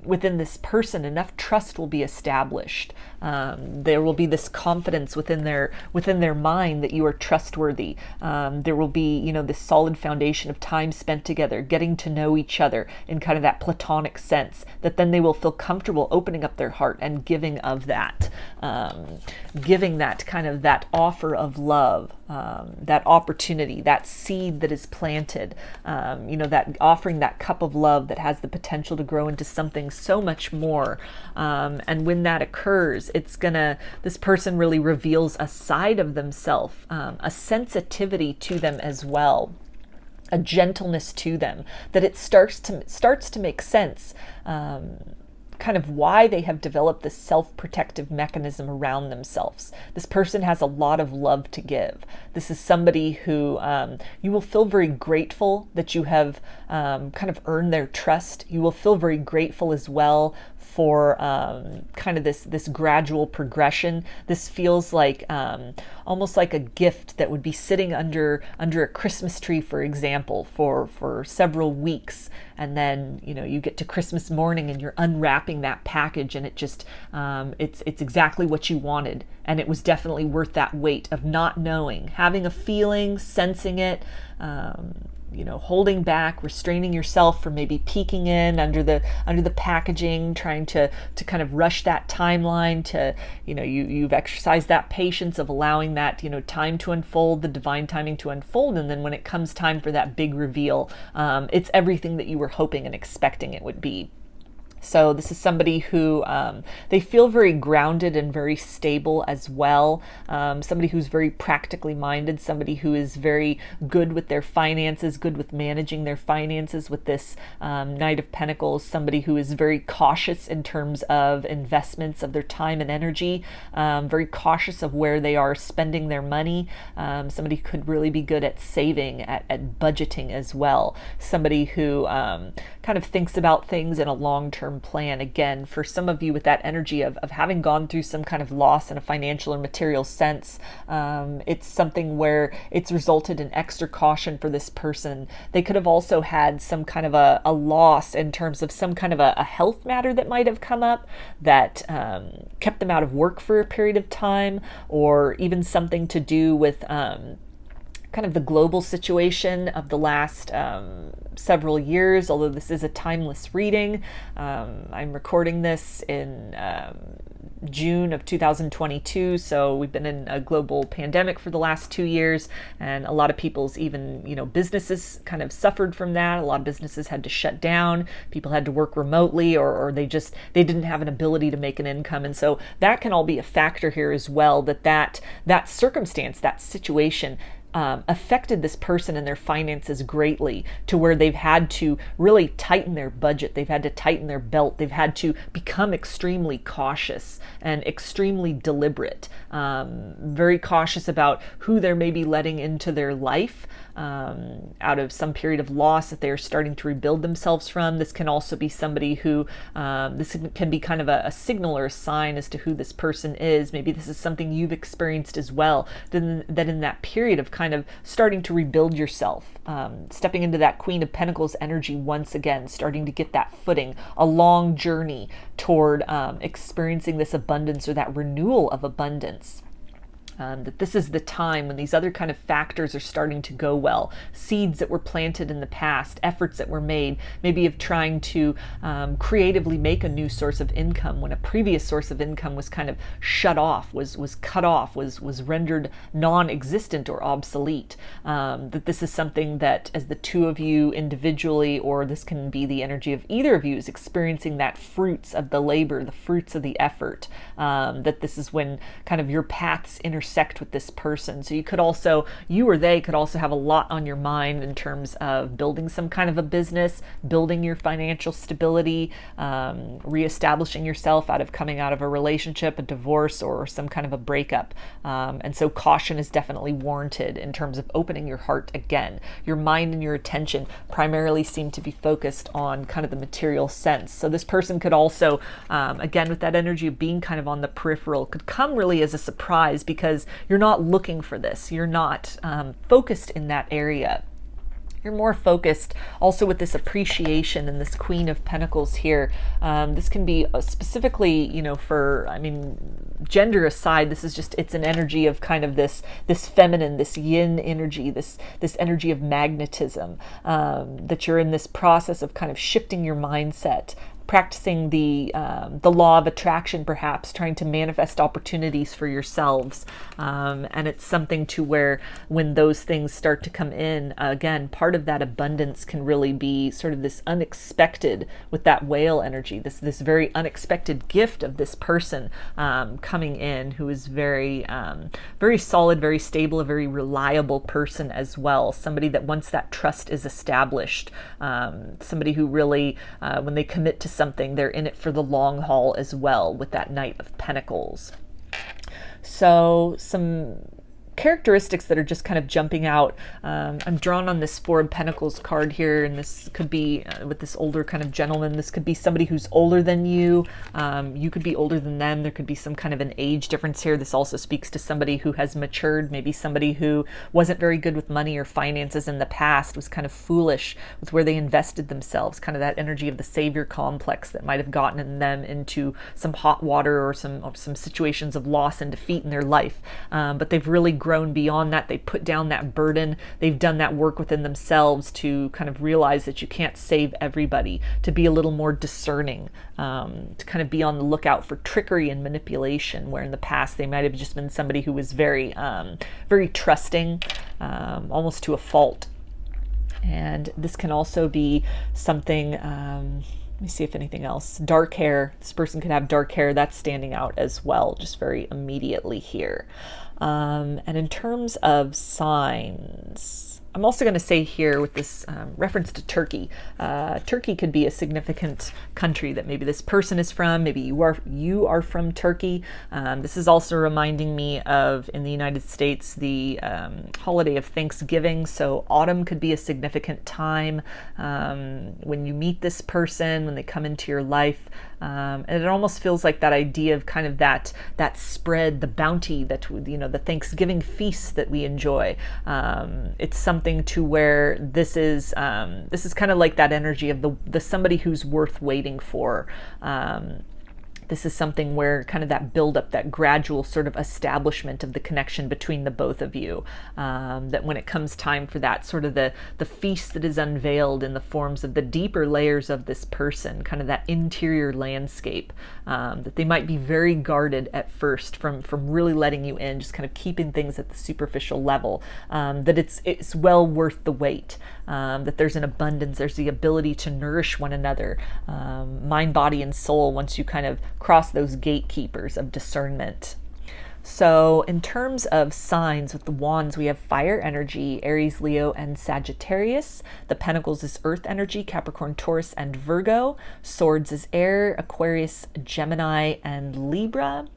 within this person, enough trust will be established. There will be this confidence within their mind that you are trustworthy. There will be, this solid foundation of time spent together, getting to know each other in kind of that platonic sense, that then they will feel comfortable opening up their heart and giving of that, giving that kind of that offer of love, that opportunity, that seed that is planted, that offering that cup of love that has the potential to grow into something so much more. And when that occurs, this person really reveals a side of themselves, a sensitivity to them as well, a gentleness to them, that it starts to make sense, kind of why they have developed this self-protective mechanism around themselves. This person has a lot of love to give. This is somebody who you will feel very grateful that you have kind of earned their trust. You will feel very grateful as well for kind of this gradual progression. This feels like almost like a gift that would be sitting under a Christmas tree, for example, for several weeks. and then, you know, you get to Christmas morning and you're unwrapping that package, and it just, it's exactly what you wanted. And it was definitely worth that weight of not knowing, having a feeling, sensing it, you know, holding back, restraining yourself from maybe peeking in under the packaging, trying to kind of rush that timeline to, you know, you've exercised that patience of allowing that, you know, time to unfold, the divine timing to unfold. And then when it comes time for that big reveal, it's everything that you were hoping and expecting it would be. So this is somebody who, they feel very grounded and very stable as well. Somebody who's very practically minded, somebody who is very good with their finances, good with managing their finances with this Knight of Pentacles, somebody who is very cautious in terms of investments of their time and energy, very cautious of where they are spending their money. Somebody who could really be good at saving, at budgeting as well. Somebody who kind of thinks about things in a long-term plan. Again, for some of you with that energy of having gone through some kind of loss in a financial or material sense, it's something where it's resulted in extra caution for this person. They could have also had some kind of a loss in terms of some kind of a health matter that might have come up that kept them out of work for a period of time, or even something to do with kind of the global situation of the last several years, although this is a timeless reading. I'm recording this in June of 2022, so we've been in a global pandemic for the last 2 years, and a lot of people's even, you know, businesses kind of suffered from that. A lot of businesses had to shut down, people had to work remotely, or they didn't have an ability to make an income. And so that can all be a factor here as well, that circumstance, that situation affected this person and their finances greatly, to where they've had to really tighten their budget, they've had to tighten their belt, they've had to become extremely cautious and extremely deliberate, very cautious about who they're maybe letting into their life out of some period of loss that they're starting to rebuild themselves from. This can also be somebody who, this can be kind of a signal or a sign as to who this person is. Maybe this is something you've experienced as well, that in that period of kind of starting to rebuild yourself, stepping into that Queen of Pentacles energy once again, starting to get that footing, a long journey toward experiencing this abundance or that renewal of abundance. That this is the time when these other kind of factors are starting to go well. Seeds that were planted in the past, efforts that were made, maybe of trying to creatively make a new source of income when a previous source of income was kind of shut off, was cut off, was rendered non-existent or obsolete. That this is something that, as the two of you individually, or this can be the energy of either of you, is experiencing that fruits of the labor, the fruits of the effort. That this is when kind of your paths intersect with this person. So you or they could also have a lot on your mind in terms of building some kind of a business, building your financial stability, reestablishing yourself coming out of a relationship, a divorce, or some kind of a breakup. And so caution is definitely warranted in terms of opening your heart again. Your mind and your attention primarily seem to be focused on kind of the material sense. So this person could also, again, with that energy of being kind of on the peripheral, could come really as a surprise, because you're not looking for this. You're not focused in that area. You're more focused also with this appreciation and this Queen of Pentacles here. This can be specifically, you know, for, I mean, gender aside, this is just, it's an energy of kind of this feminine, this yin energy, this energy of magnetism, that you're in this process of kind of shifting your mindset, practicing the law of attraction, perhaps trying to manifest opportunities for yourselves. And it's something to where when those things start to come in, again, part of that abundance can really be sort of this unexpected, with that whale energy, this very unexpected gift of this person coming in, who is very solid, very stable, a very reliable person as well. Somebody that once that trust is established, somebody who really, when they commit to something, they're in it for the long haul as well, with that Knight of Pentacles. So some characteristics that are just kind of jumping out. I'm drawn on this Four of Pentacles card here, and this could be with this older kind of gentleman. This could be somebody who's older than you. You could be older than them. There could be some kind of an age difference here. This also speaks to somebody who has matured, maybe somebody who wasn't very good with money or finances in the past, was kind of foolish with where they invested themselves, kind of that energy of the savior complex that might have gotten them into some hot water or some situations of loss and defeat in their life. But they've really grown beyond that. They put down that burden. They've done that work within themselves to kind of realize that you can't save everybody, to be a little more discerning, to kind of be on the lookout for trickery and manipulation, where in the past they might have just been somebody who was very, very trusting, almost to a fault. And this can also be something, let me see if anything else. Dark hair. This person could have dark hair. That's standing out as well, just very immediately here. And in terms of signs, I'm also going to say here with this reference to Turkey. Turkey could be a significant country that maybe this person is from. Maybe you are from Turkey. This is also reminding me of, in the United States, the holiday of Thanksgiving. So autumn could be a significant time when you meet this person, when they come into your life. And it almost feels like that idea of kind of that spread, the bounty, that, the Thanksgiving feast that we enjoy. It's something to where this is kind of like that energy of the somebody who's worth waiting for. This is something where kind of that buildup, that gradual sort of establishment of the connection between the both of you, that when it comes time for that sort of the feast that is unveiled in the forms of the deeper layers of this person, kind of that interior landscape, that they might be very guarded at first from really letting you in, just kind of keeping things at the superficial level, that it's well worth the wait, that there's an abundance, there's the ability to nourish one another, mind, body, and soul, once you kind of cross those gatekeepers of discernment. So in terms of signs with the wands, we have fire energy, Aries, Leo, and Sagittarius. The pentacles is earth energy, Capricorn, Taurus, and Virgo. Swords is air, Aquarius, Gemini, and Libra.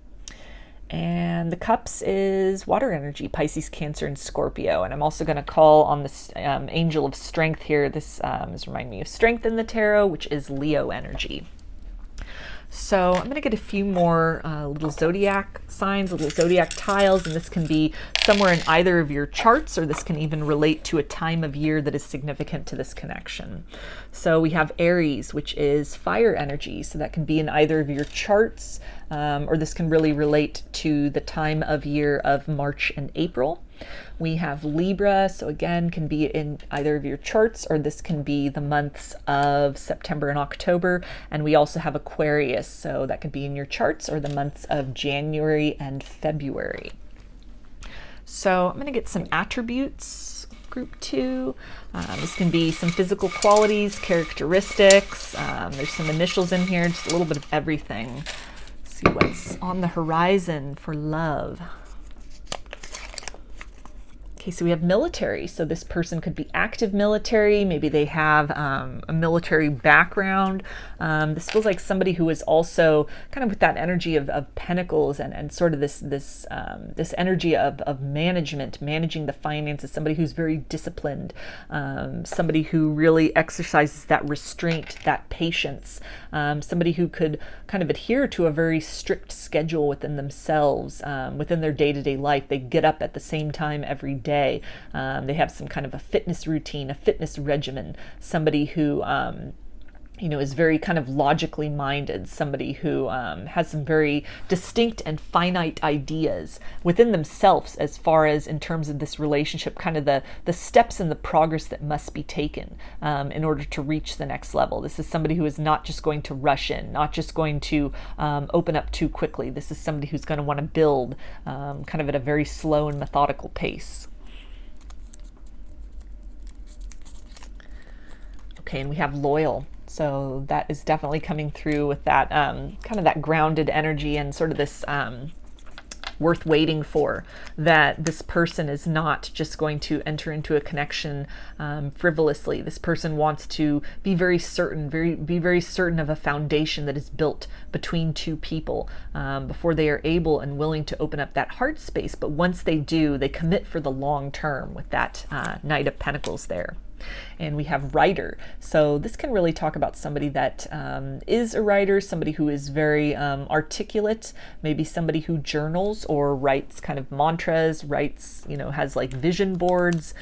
And the cups is water energy, Pisces, Cancer, and Scorpio. And I'm also going to call on this angel of strength here. This is reminding me of strength in the tarot, which is Leo energy. So I'm going to get a few more little zodiac signs, little zodiac tiles, and this can be somewhere in either of your charts, or this can even relate to a time of year that is significant to this connection. So we have Aries, which is fire energy. So that can be in either of your charts, or this can really relate to the time of year of March and April. We have Libra, so again, can be in either of your charts, or this can be the months of September and October. And we also have Aquarius, so that could be in your charts, or the months of January and February. So I'm going to get some attributes, group 2. This can be some physical qualities, characteristics. There's some initials in here, just a little bit of everything. Let's see what's on the horizon for love. Okay, so we have military. So this person could be active military. Maybe they have a military background. This feels like somebody who is also kind of with that energy of pentacles and sort of this energy of managing the finances. Somebody who's very disciplined. Somebody who really exercises that restraint, that patience. Somebody who could kind of adhere to a very strict schedule within themselves, within their day-to-day life. They get up at the same time every day. They have some kind of a fitness routine, a fitness regimen, somebody who is very kind of logically minded, somebody who has some very distinct and finite ideas within themselves as far as in terms of this relationship, kind of the steps and the progress that must be taken in order to reach the next level. This is somebody who is not just going to rush in, not just going to open up too quickly. This is somebody who's going to want to build kind of at a very slow and methodical pace. Okay, and we have loyal. So that is definitely coming through with that kind of that grounded energy and sort of this worth waiting for, that this person is not just going to enter into a connection frivolously. This person wants to be very certain, be very certain of a foundation that is built between two people before they are able and willing to open up that heart space. But once they do, they commit for the long term with that Knight of Pentacles there. And we have writer. So this can really talk about somebody that is a writer, somebody who is very articulate, maybe somebody who journals or writes kind of mantras, writes, has like vision boards,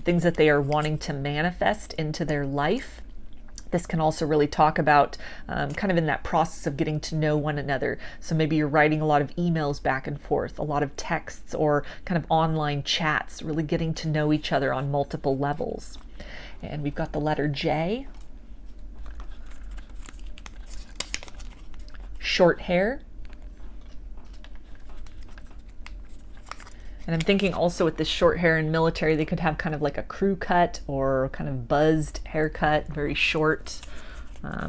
things that they are wanting to manifest into their life. This can also really talk about kind of in that process of getting to know one another. So maybe you're writing a lot of emails back and forth, a lot of texts or kind of online chats, really getting to know each other on multiple levels. And we've got the letter J. Short hair. And I'm thinking also with this short hair in military, they could have kind of like a crew cut or kind of buzzed haircut, very short.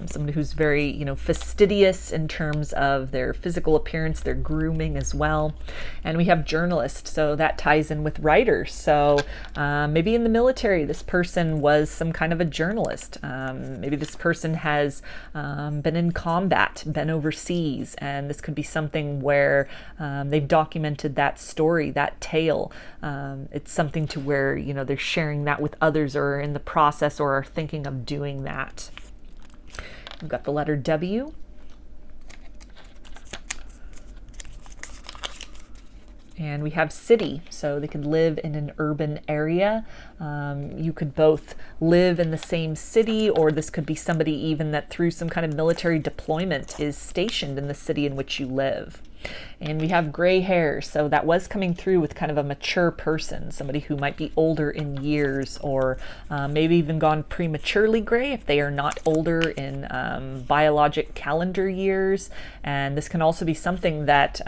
Somebody who's very, fastidious in terms of their physical appearance, their grooming as well. And we have journalist, so that ties in with writer. So maybe in the military, this person was some kind of a journalist. Maybe this person has been in combat, been overseas, and this could be something where they've documented that story, that tale. It's something to where, they're sharing that with others or are in the process or are thinking of doing that. We've got the letter W. And we have city, so they could live in an urban area. You could both live in the same city, or this could be somebody even that through some kind of military deployment is stationed in the city in which you live. And we have gray hair, so that was coming through with kind of a mature person, somebody who might be older in years or maybe even gone prematurely gray if they are not older in biologic calendar years. And this can also be something that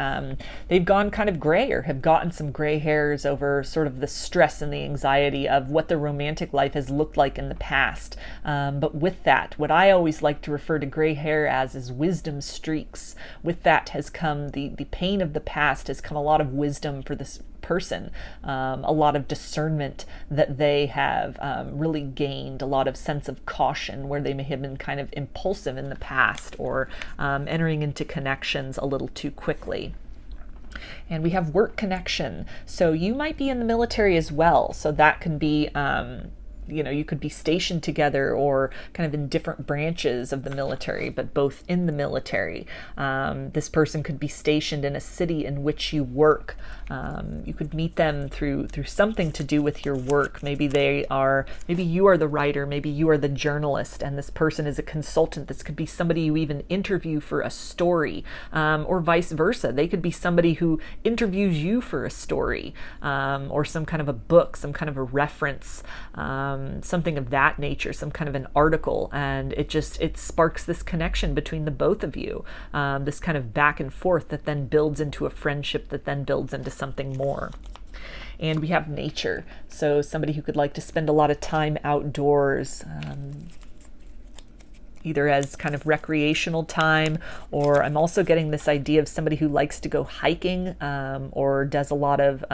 they've gone kind of gray or have gotten some gray hairs over sort of the stress and the anxiety of what the romantic life has looked like in the past. But with that, what I always like to refer to gray hair as is wisdom streaks. With that has come the pain of the past, has come a lot of wisdom for this person, a lot of discernment that they have really gained, a lot of sense of caution where they may have been kind of impulsive in the past or entering into connections a little too quickly. And we have work connection. So you might be in the military as well. So that can be you could be stationed together or kind of in different branches of the military, but both in the military. This person could be stationed in a city in which you work. You could meet them through something to do with your work. Maybe you are the writer, maybe you are the journalist, and this person is a consultant. This could be somebody you even interview for a story, or vice versa. They could be somebody who interviews you for a story, or some kind of a book, some kind of a reference, something of that nature, some kind of an article, and it sparks this connection between the both of you, this kind of back and forth that then builds into a friendship that then builds into something more. And we have nature, so somebody who could like to spend a lot of time outdoors, either as kind of recreational time, or I'm also getting this idea of somebody who likes to go hiking or does a lot of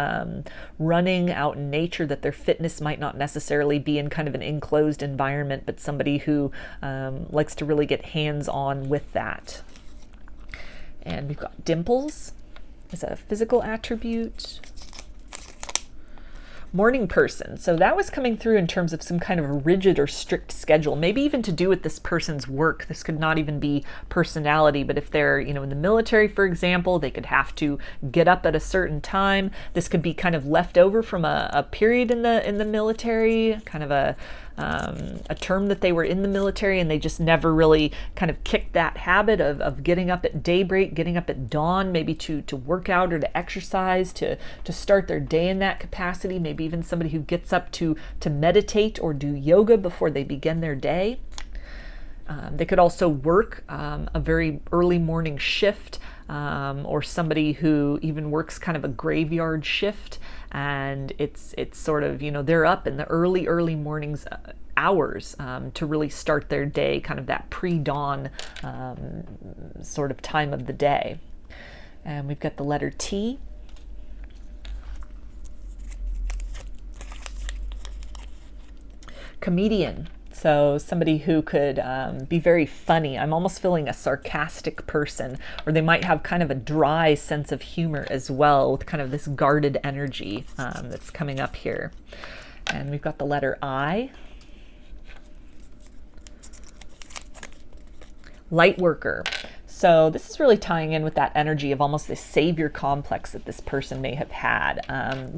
running out in nature, that their fitness might not necessarily be in kind of an enclosed environment, but somebody who likes to really get hands-on with that. And we've got dimples as a physical attribute. Morning person. So that was coming through in terms of some kind of a rigid or strict schedule, maybe even to do with this person's work. This could not even be personality, but if they're, in the military, for example, they could have to get up at a certain time. This could be kind of left over from a period in the military, kind of a term that they were in the military, and they just never really kind of kicked that habit of getting up at daybreak, getting up at dawn, maybe to work out or to exercise, to start their day in that capacity. Maybe even somebody who gets up to meditate or do yoga before they begin their day. They could also work a very early morning shift, or somebody who even works kind of a graveyard shift, and it's sort of, they're up in the early mornings hours to really start their day, kind of that pre-dawn sort of time of the day. And we've got the letter T. Comedian. So somebody who could be very funny. I'm almost feeling a sarcastic person, or they might have kind of a dry sense of humor as well, with kind of this guarded energy that's coming up here. And we've got the letter I. Light worker. So this is really tying in with that energy of almost this savior complex that this person may have had,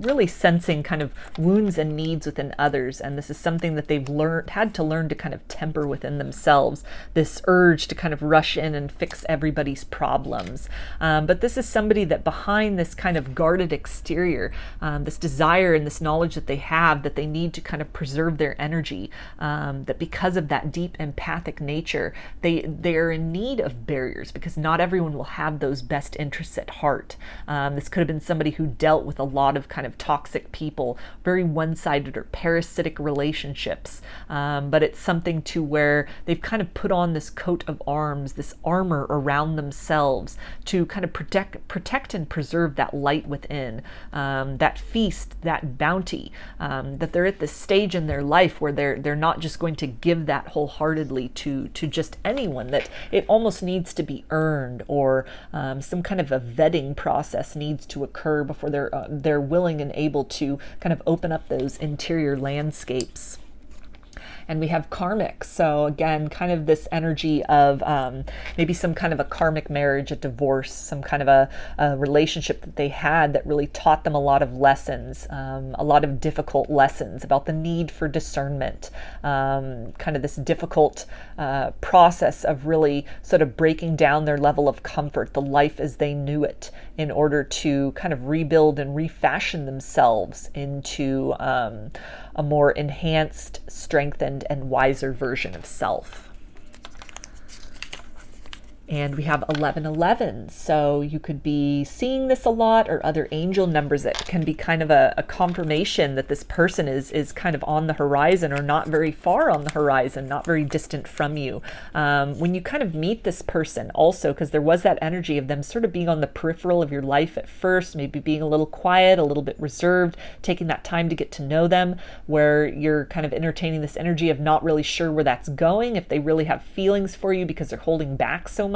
really sensing kind of wounds and needs within others. And this is something that they've had to learn to kind of temper within themselves, this urge to kind of rush in and fix everybody's problems. But this is somebody that behind this kind of guarded exterior, this desire and this knowledge that they have, that they need to kind of preserve their energy, that because of that deep empathic nature, they are in need of barriers, because not everyone will have those best interests at heart. This could have been somebody who dealt with a lot of kind of toxic people, very one-sided or parasitic relationships. But it's something to where they've kind of put on this coat of arms, this armor around themselves to kind of protect and preserve that light within, that feast, that bounty, that they're at this stage in their life where they're not just going to give that wholeheartedly to just anyone, that it almost needs to be earned, or some kind of a vetting process needs to occur before they're willing and able to kind of open up those interior landscapes. And we have karmic. So again, kind of this energy of maybe some kind of a karmic marriage, a divorce, some kind of a relationship that they had that really taught them a lot of lessons, a lot of difficult lessons about the need for discernment, kind of this difficult process of really sort of breaking down their level of comfort, the life as they knew it, in order to kind of rebuild and refashion themselves into a more enhanced, strengthened, and wiser version of self. And we have 1111. So you could be seeing this a lot, or other angel numbers that can be kind of a confirmation that this person is kind of on the horizon, or not very far on the horizon, not very distant from you. When you kind of meet this person also, because there was that energy of them sort of being on the peripheral of your life at first, maybe being a little quiet, a little bit reserved, taking that time to get to know them, where you're kind of entertaining this energy of not really sure where that's going, if they really have feelings for you because they're holding back so much.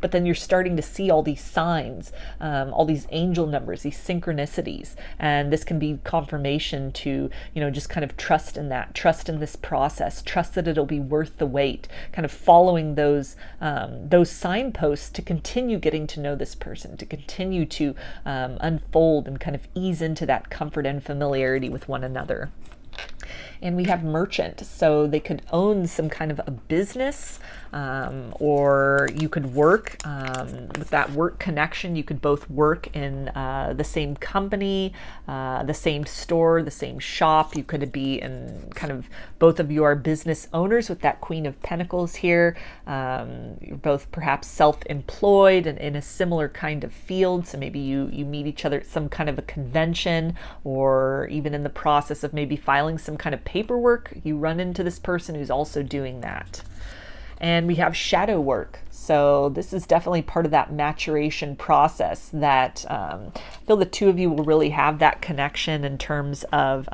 But then you're starting to see all these signs, all these angel numbers, these synchronicities, and this can be confirmation to, just kind of trust in that, trust in this process, trust that it'll be worth the wait, kind of following those signposts to continue getting to know this person, to continue to unfold and kind of ease into that comfort and familiarity with one another. And we have merchant, so they could own some kind of a business, or you could work with that work connection. You could both work in the same company, the same store, the same shop. You could be in kind of, both of you are business owners with that Queen of Pentacles here. You're both perhaps self-employed and in a similar kind of field. So maybe you meet each other at some kind of a convention, or even in the process of maybe filing some kind of paperwork, you run into this person who's also doing that. And we have shadow work. So this is definitely part of that maturation process that I feel the two of you will really have that connection in terms of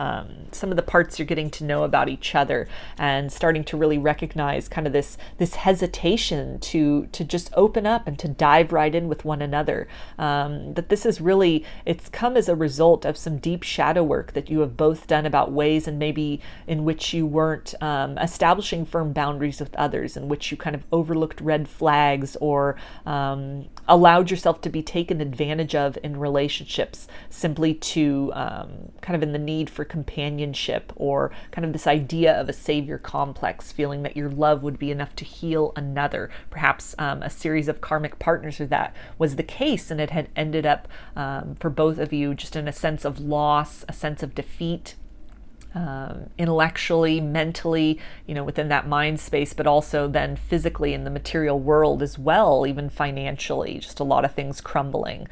some of the parts you're getting to know about each other, and starting to really recognize kind of this hesitation to just open up and to dive right in with one another. That this is really, it's come as a result of some deep shadow work that you have both done about ways and maybe in which you weren't establishing firm boundaries with others, in which you kind of overlooked red flags, or allowed yourself to be taken advantage of in relationships, simply to kind of in the need for companionship, or kind of this idea of a savior complex, feeling that your love would be enough to heal another. Perhaps a series of karmic partners where that was the case, and it had ended up for both of you just in a sense of loss, a sense of defeat, intellectually, mentally, within that mind space, but also then physically in the material world as well, even financially, just a lot of things crumbling.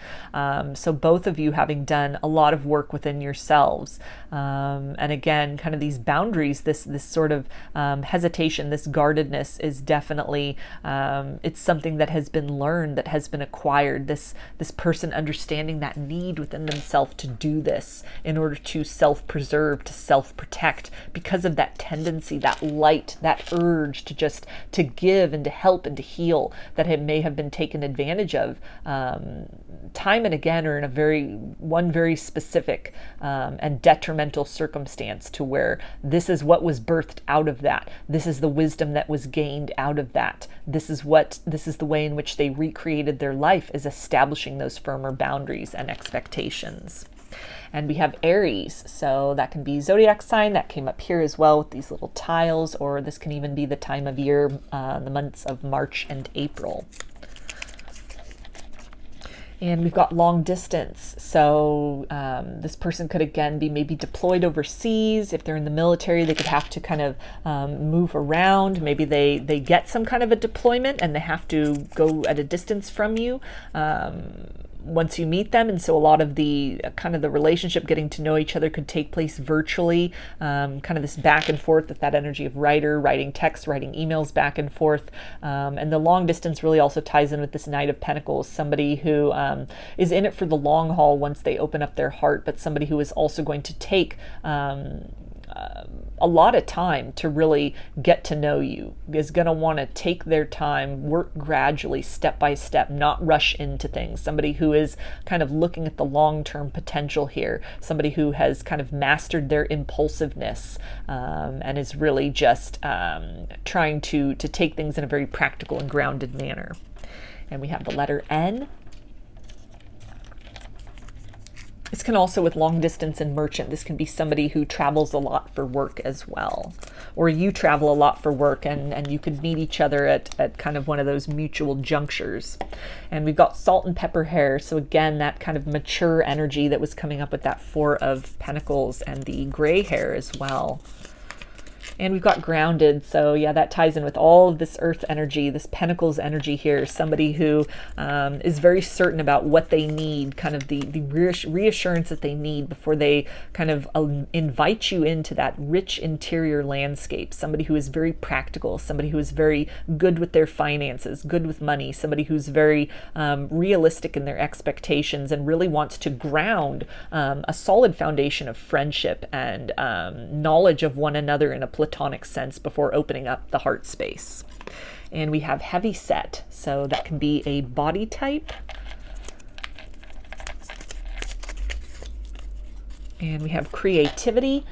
So both of you having done a lot of work within yourselves. And again, kind of these boundaries, this sort of hesitation, this guardedness is definitely, it's something that has been learned, that has been acquired, this person understanding that need within themselves to do this in order to self-preserve, to self self-protect because of that tendency, that light, that urge to just to give and to help and to heal that may have been taken advantage of time and again, or in one very specific and detrimental circumstance, to where this is what was birthed out of that. This is the wisdom that was gained out of that. This is the way in which they recreated their life, is establishing those firmer boundaries and expectations. And we have Aries, so that can be zodiac sign. That came up here as well with these little tiles, or this can even be the time of year, the months of March and April. And we've got long distance. So this person could again be maybe deployed overseas. If they're in the military, they could have to kind of move around. Maybe they get some kind of a deployment and they have to go at a distance from you once you meet them. And so a lot of the kind of the relationship, getting to know each other, could take place virtually, kind of this back and forth with that energy of writing text, writing emails back and forth. And the long distance really also ties in with this Knight of Pentacles, somebody who is in it for the long haul once they open up their heart, but somebody who is also going to take a lot of time to really get to know you, is going to want to take their time, work gradually, step by step, not rush into things. Somebody who is kind of looking at the long-term potential here, somebody who has kind of mastered their impulsiveness and is really just trying to take things in a very practical and grounded manner. And we have the letter N. This can also, with long distance and merchant, this can be somebody who travels a lot for work as well. Or you travel a lot for work, and you could meet each other at kind of one of those mutual junctures. And we've got salt and pepper hair. So again, that kind of mature energy that was coming up with that Four of Pentacles, and the gray hair as well. And we've got grounded. So yeah, that ties in with all of this earth energy, this pentacles energy here. Somebody who is very certain about what they need, kind of the reassurance that they need before they kind of invite you into that rich interior landscape. Somebody who is very practical, somebody who is very good with their finances, good with money, somebody who's very realistic in their expectations, and really wants to ground a solid foundation of friendship and knowledge of one another in a platonic sense before opening up the heart space. And we have heavy set, so that can be a body type. And we have creativity.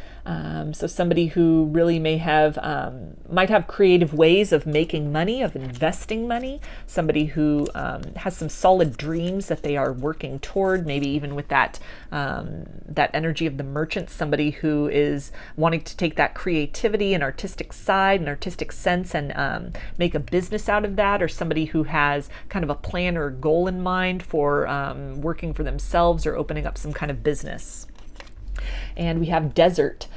So somebody who really might have creative ways of making money, of investing money. Somebody who has some solid dreams that they are working toward, maybe even with that energy of the merchant. Somebody who is wanting to take that creativity and artistic side and artistic sense and make a business out of that, or somebody who has kind of a plan or a goal in mind for working for themselves or opening up some kind of business. And we have desert.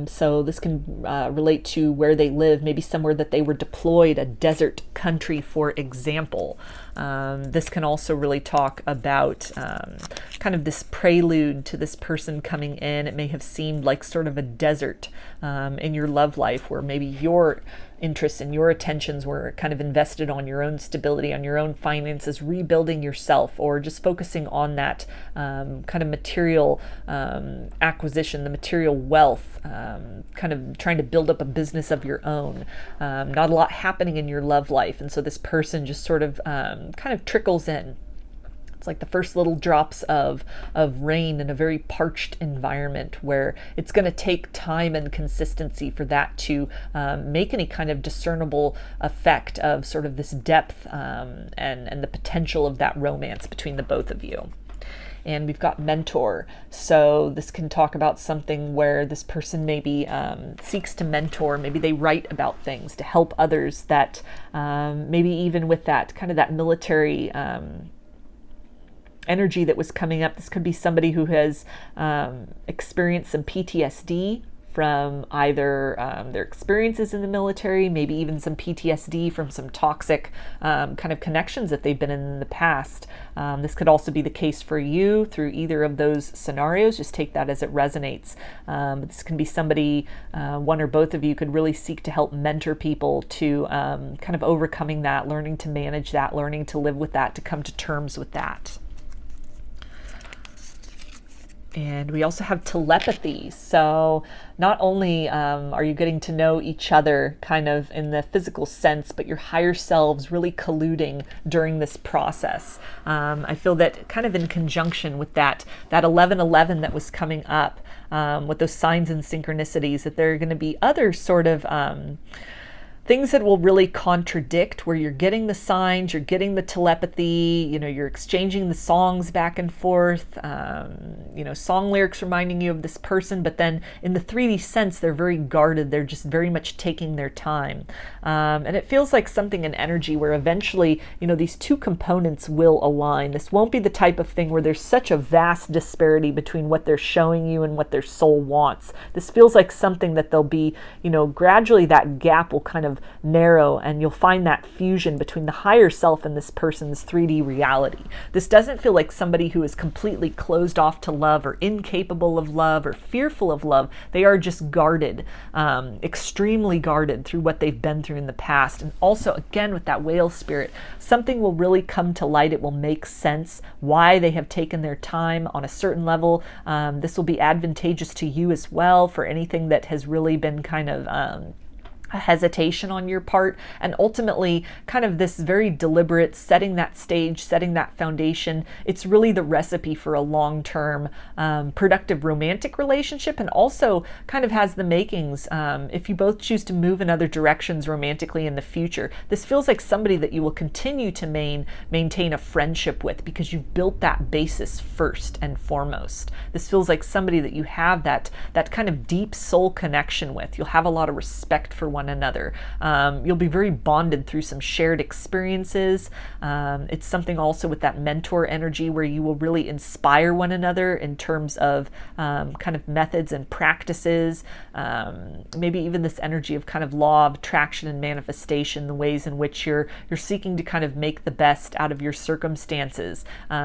So this can relate to where they live, maybe somewhere that they were deployed, a desert country, for example. This can also really talk about kind of this prelude to this person coming in. It may have seemed like sort of a desert in your love life, where maybe your interests and your attentions were kind of invested on your own stability, on your own finances, rebuilding yourself, or just focusing on that kind of material acquisition, the material wealth, kind of trying to build up a business of your own. Not a lot happening in your love life, and so this person just sort of kind of trickles in. It's like the first little drops of rain in a very parched environment, where it's going to take time and consistency for that to make any kind of discernible effect of sort of this depth and the potential of that romance between the both of you. And we've got mentor. So this can talk about something where this person maybe seeks to mentor. Maybe they write about things to help others, that maybe even with that kind of that military energy that was coming up. This could be somebody who has experienced some PTSD from either their experiences in the military, maybe even some PTSD from some toxic kind of connections that they've been in the past. This could also be the case for you through either of those scenarios. Just take that as it resonates. This can be somebody, one or both of you could really seek to help mentor people to kind of overcoming that, learning to manage that, learning to live with that, to come to terms with that. And we also have telepathy. So not only are you getting to know each other kind of in the physical sense, but your higher selves really colluding during this process. I feel that kind of in conjunction with that 1111 that was coming up, with those signs and synchronicities, that there are going to be other sort of things that will really contradict, where you're getting the signs, you're getting the telepathy, you're exchanging the songs back and forth, song lyrics reminding you of this person, but then in the 3D sense, they're very guarded. They're just very much taking their time. And it feels like something in energy where eventually, these two components will align. This won't be the type of thing where there's such a vast disparity between what they're showing you and what their soul wants. This feels like something that they'll be, gradually that gap will kind of narrow, and you'll find that fusion between the higher self and this person's 3D reality. This doesn't feel like somebody who is completely closed off to love or incapable of love or fearful of love. They are just guarded, extremely guarded through what they've been through in the past. And also, again, with that whale spirit, something will really come to light. It will make sense why they have taken their time on a certain level. This will be advantageous to you as well for anything that has really been kind of a hesitation on your part, and ultimately kind of this very deliberate setting that stage, setting that foundation. It's really the recipe for a long-term productive romantic relationship, and also kind of has the makings, if you both choose to move in other directions romantically in the future. This feels like somebody that you will continue to maintain a friendship with, because you've built that basis first and foremost. This feels like somebody that you have that kind of deep soul connection with. You'll have a lot of respect for one another. You'll be very bonded through some shared experiences. It's something also with that mentor energy where you will really inspire one another in terms of kind of methods and practices. Maybe even this energy of kind of law of attraction and manifestation, the ways in which you're seeking to kind of make the best out of your circumstances,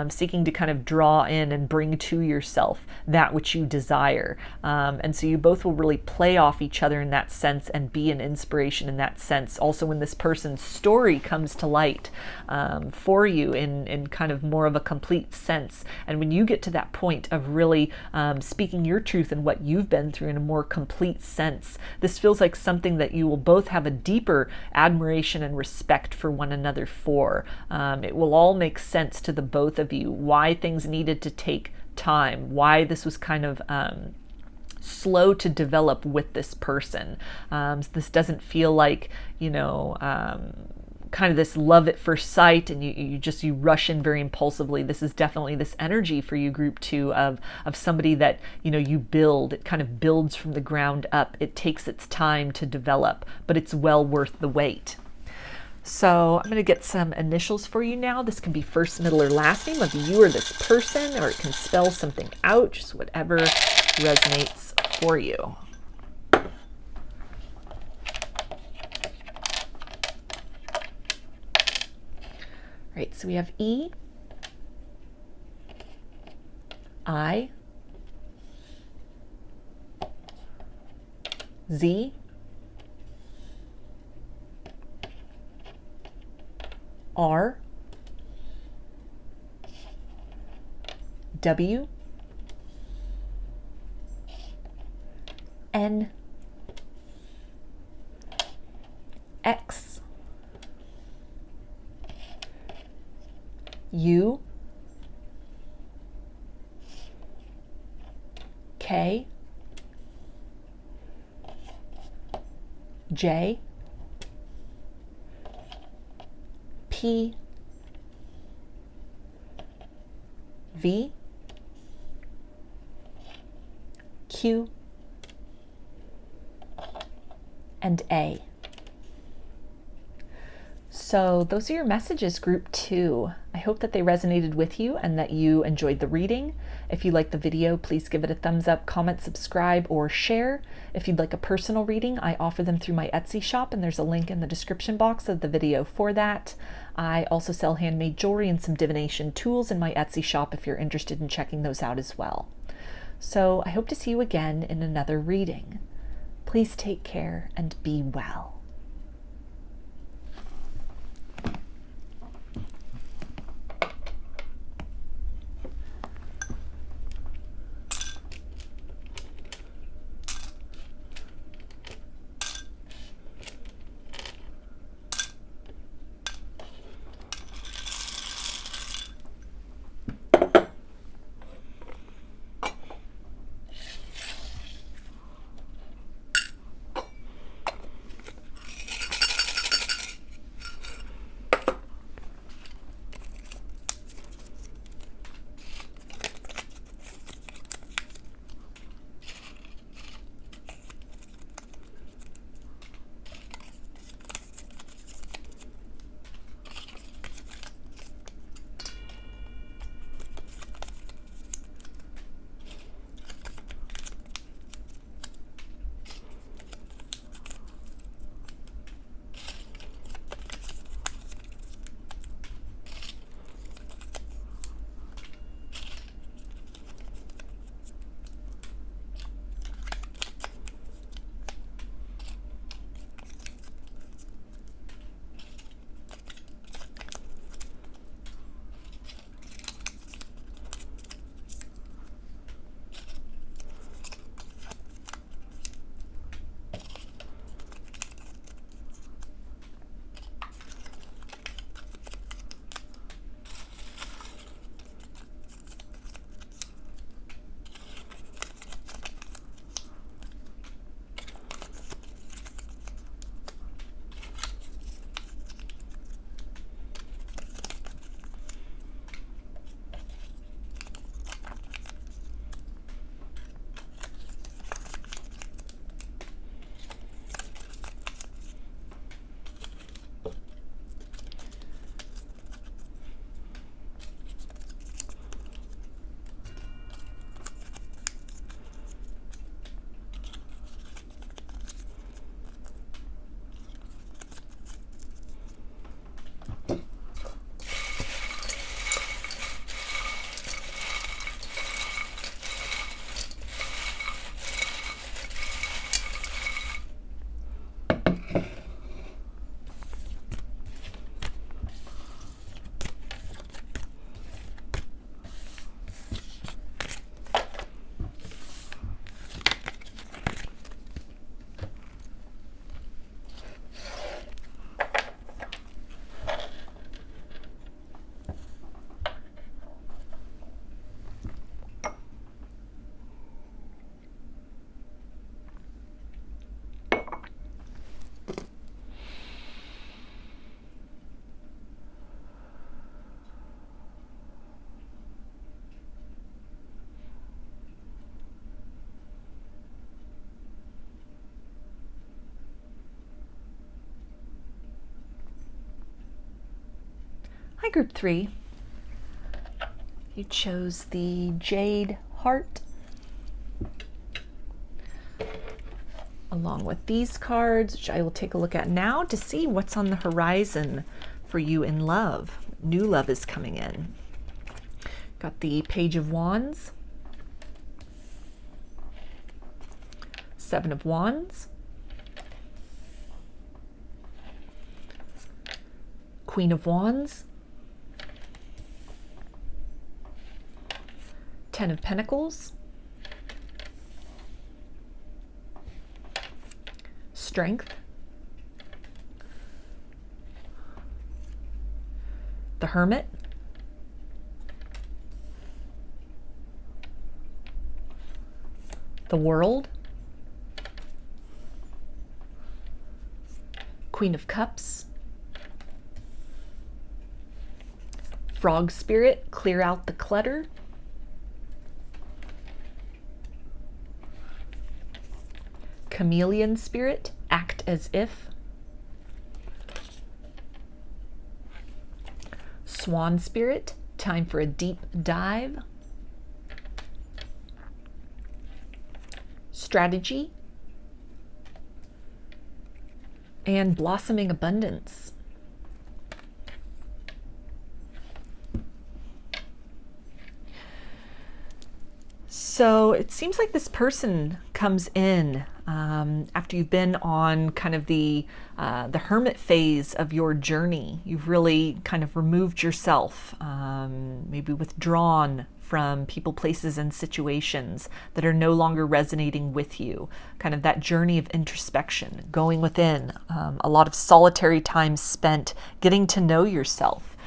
seeking to kind of draw in and bring to yourself that which you desire. And so you both will really play off each other in that sense and be an inspiration in that sense. Also, when this person's story comes to light for you in kind of more of a complete sense, and when you get to that point of really speaking your truth and what you've been through in a more complete sense, this feels like something that you will both have a deeper admiration and respect for one another for. It will all make sense to the both of you, why things needed to take time, why this was kind of slow to develop with this person. This doesn't feel like, kind of this love at first sight and you rush in very impulsively. This is definitely this energy for you, group 2, of somebody that, you build. It kind of builds from the ground up. It takes its time to develop, but it's well worth the wait. So I'm going to get some initials for you now. This can be first, middle, or last name of you or this person, or it can spell something out, just whatever resonates for you. All right, so we have E, I, Z, R, W, N, X, U, K, J, P, V, Q, and A. So those are your messages, group 2. I hope that they resonated with you and that you enjoyed the reading. If you liked the video, please give it a thumbs up, comment, subscribe, or share. If you'd like a personal reading, I offer them through my Etsy shop, and there's a link in the description box of the video for that. I also sell handmade jewelry and some divination tools in my Etsy shop if you're interested in checking those out as well. So I hope to see you again in another reading. Please take care and be well. Hi, group 3. You chose the Jade heart along with these cards, which I will take a look at now to see what's on the horizon for you in love. New love is coming in. Got the Page of Wands, Seven of Wands, Queen of Wands, Ten of Pentacles, Strength, the Hermit, the World, Queen of Cups, Frog Spirit, clear out the clutter, Chameleon Spirit, act as if, Swan Spirit, time for a deep dive, Strategy, and Blossoming Abundance. So it seems like this person comes in after you've been on kind of the hermit phase of your journey. You've really kind of removed yourself, maybe withdrawn from people, places, and situations that are no longer resonating with you. Kind of that journey of introspection, going within, a lot of solitary time spent getting to know yourself,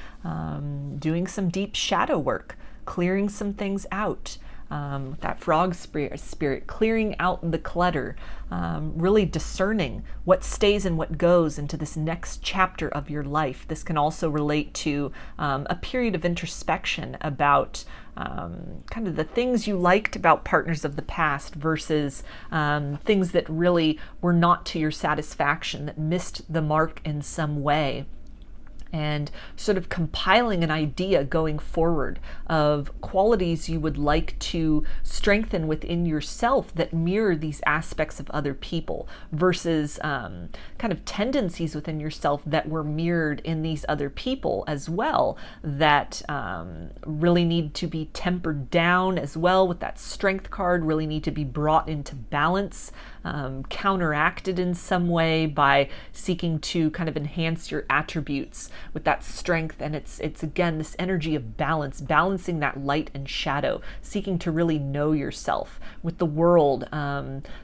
doing some deep shadow work, clearing some things out. That frog spirit, clearing out the clutter, really discerning what stays and what goes into this next chapter of your life. This can also relate to a period of introspection about kind of the things you liked about partners of the past versus things that really were not to your satisfaction, that missed the mark in some way. And sort of compiling an idea going forward of qualities you would like to strengthen within yourself that mirror these aspects of other people versus kind of tendencies within yourself that were mirrored in these other people as well, that really need to be tempered down as well with that strength card, really need to be brought into balance, counteracted in some way by seeking to kind of enhance your attributes with that strength. And it's again this energy of balance, balancing that light and shadow, seeking to really know yourself. With the World,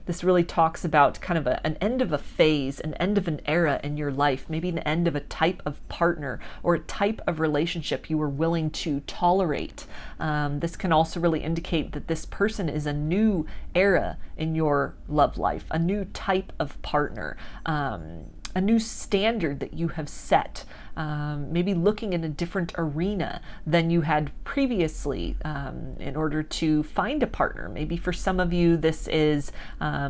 this really talks about kind of an end of a phase, an end of an era in your life, maybe an end of a type of partner or a type of relationship you were willing to tolerate. This can also really indicate that this person is a new era in your love life, a new type of partner, a new standard that you have set, maybe looking in a different arena than you had previously in order to find a partner. Maybe for some of you, this is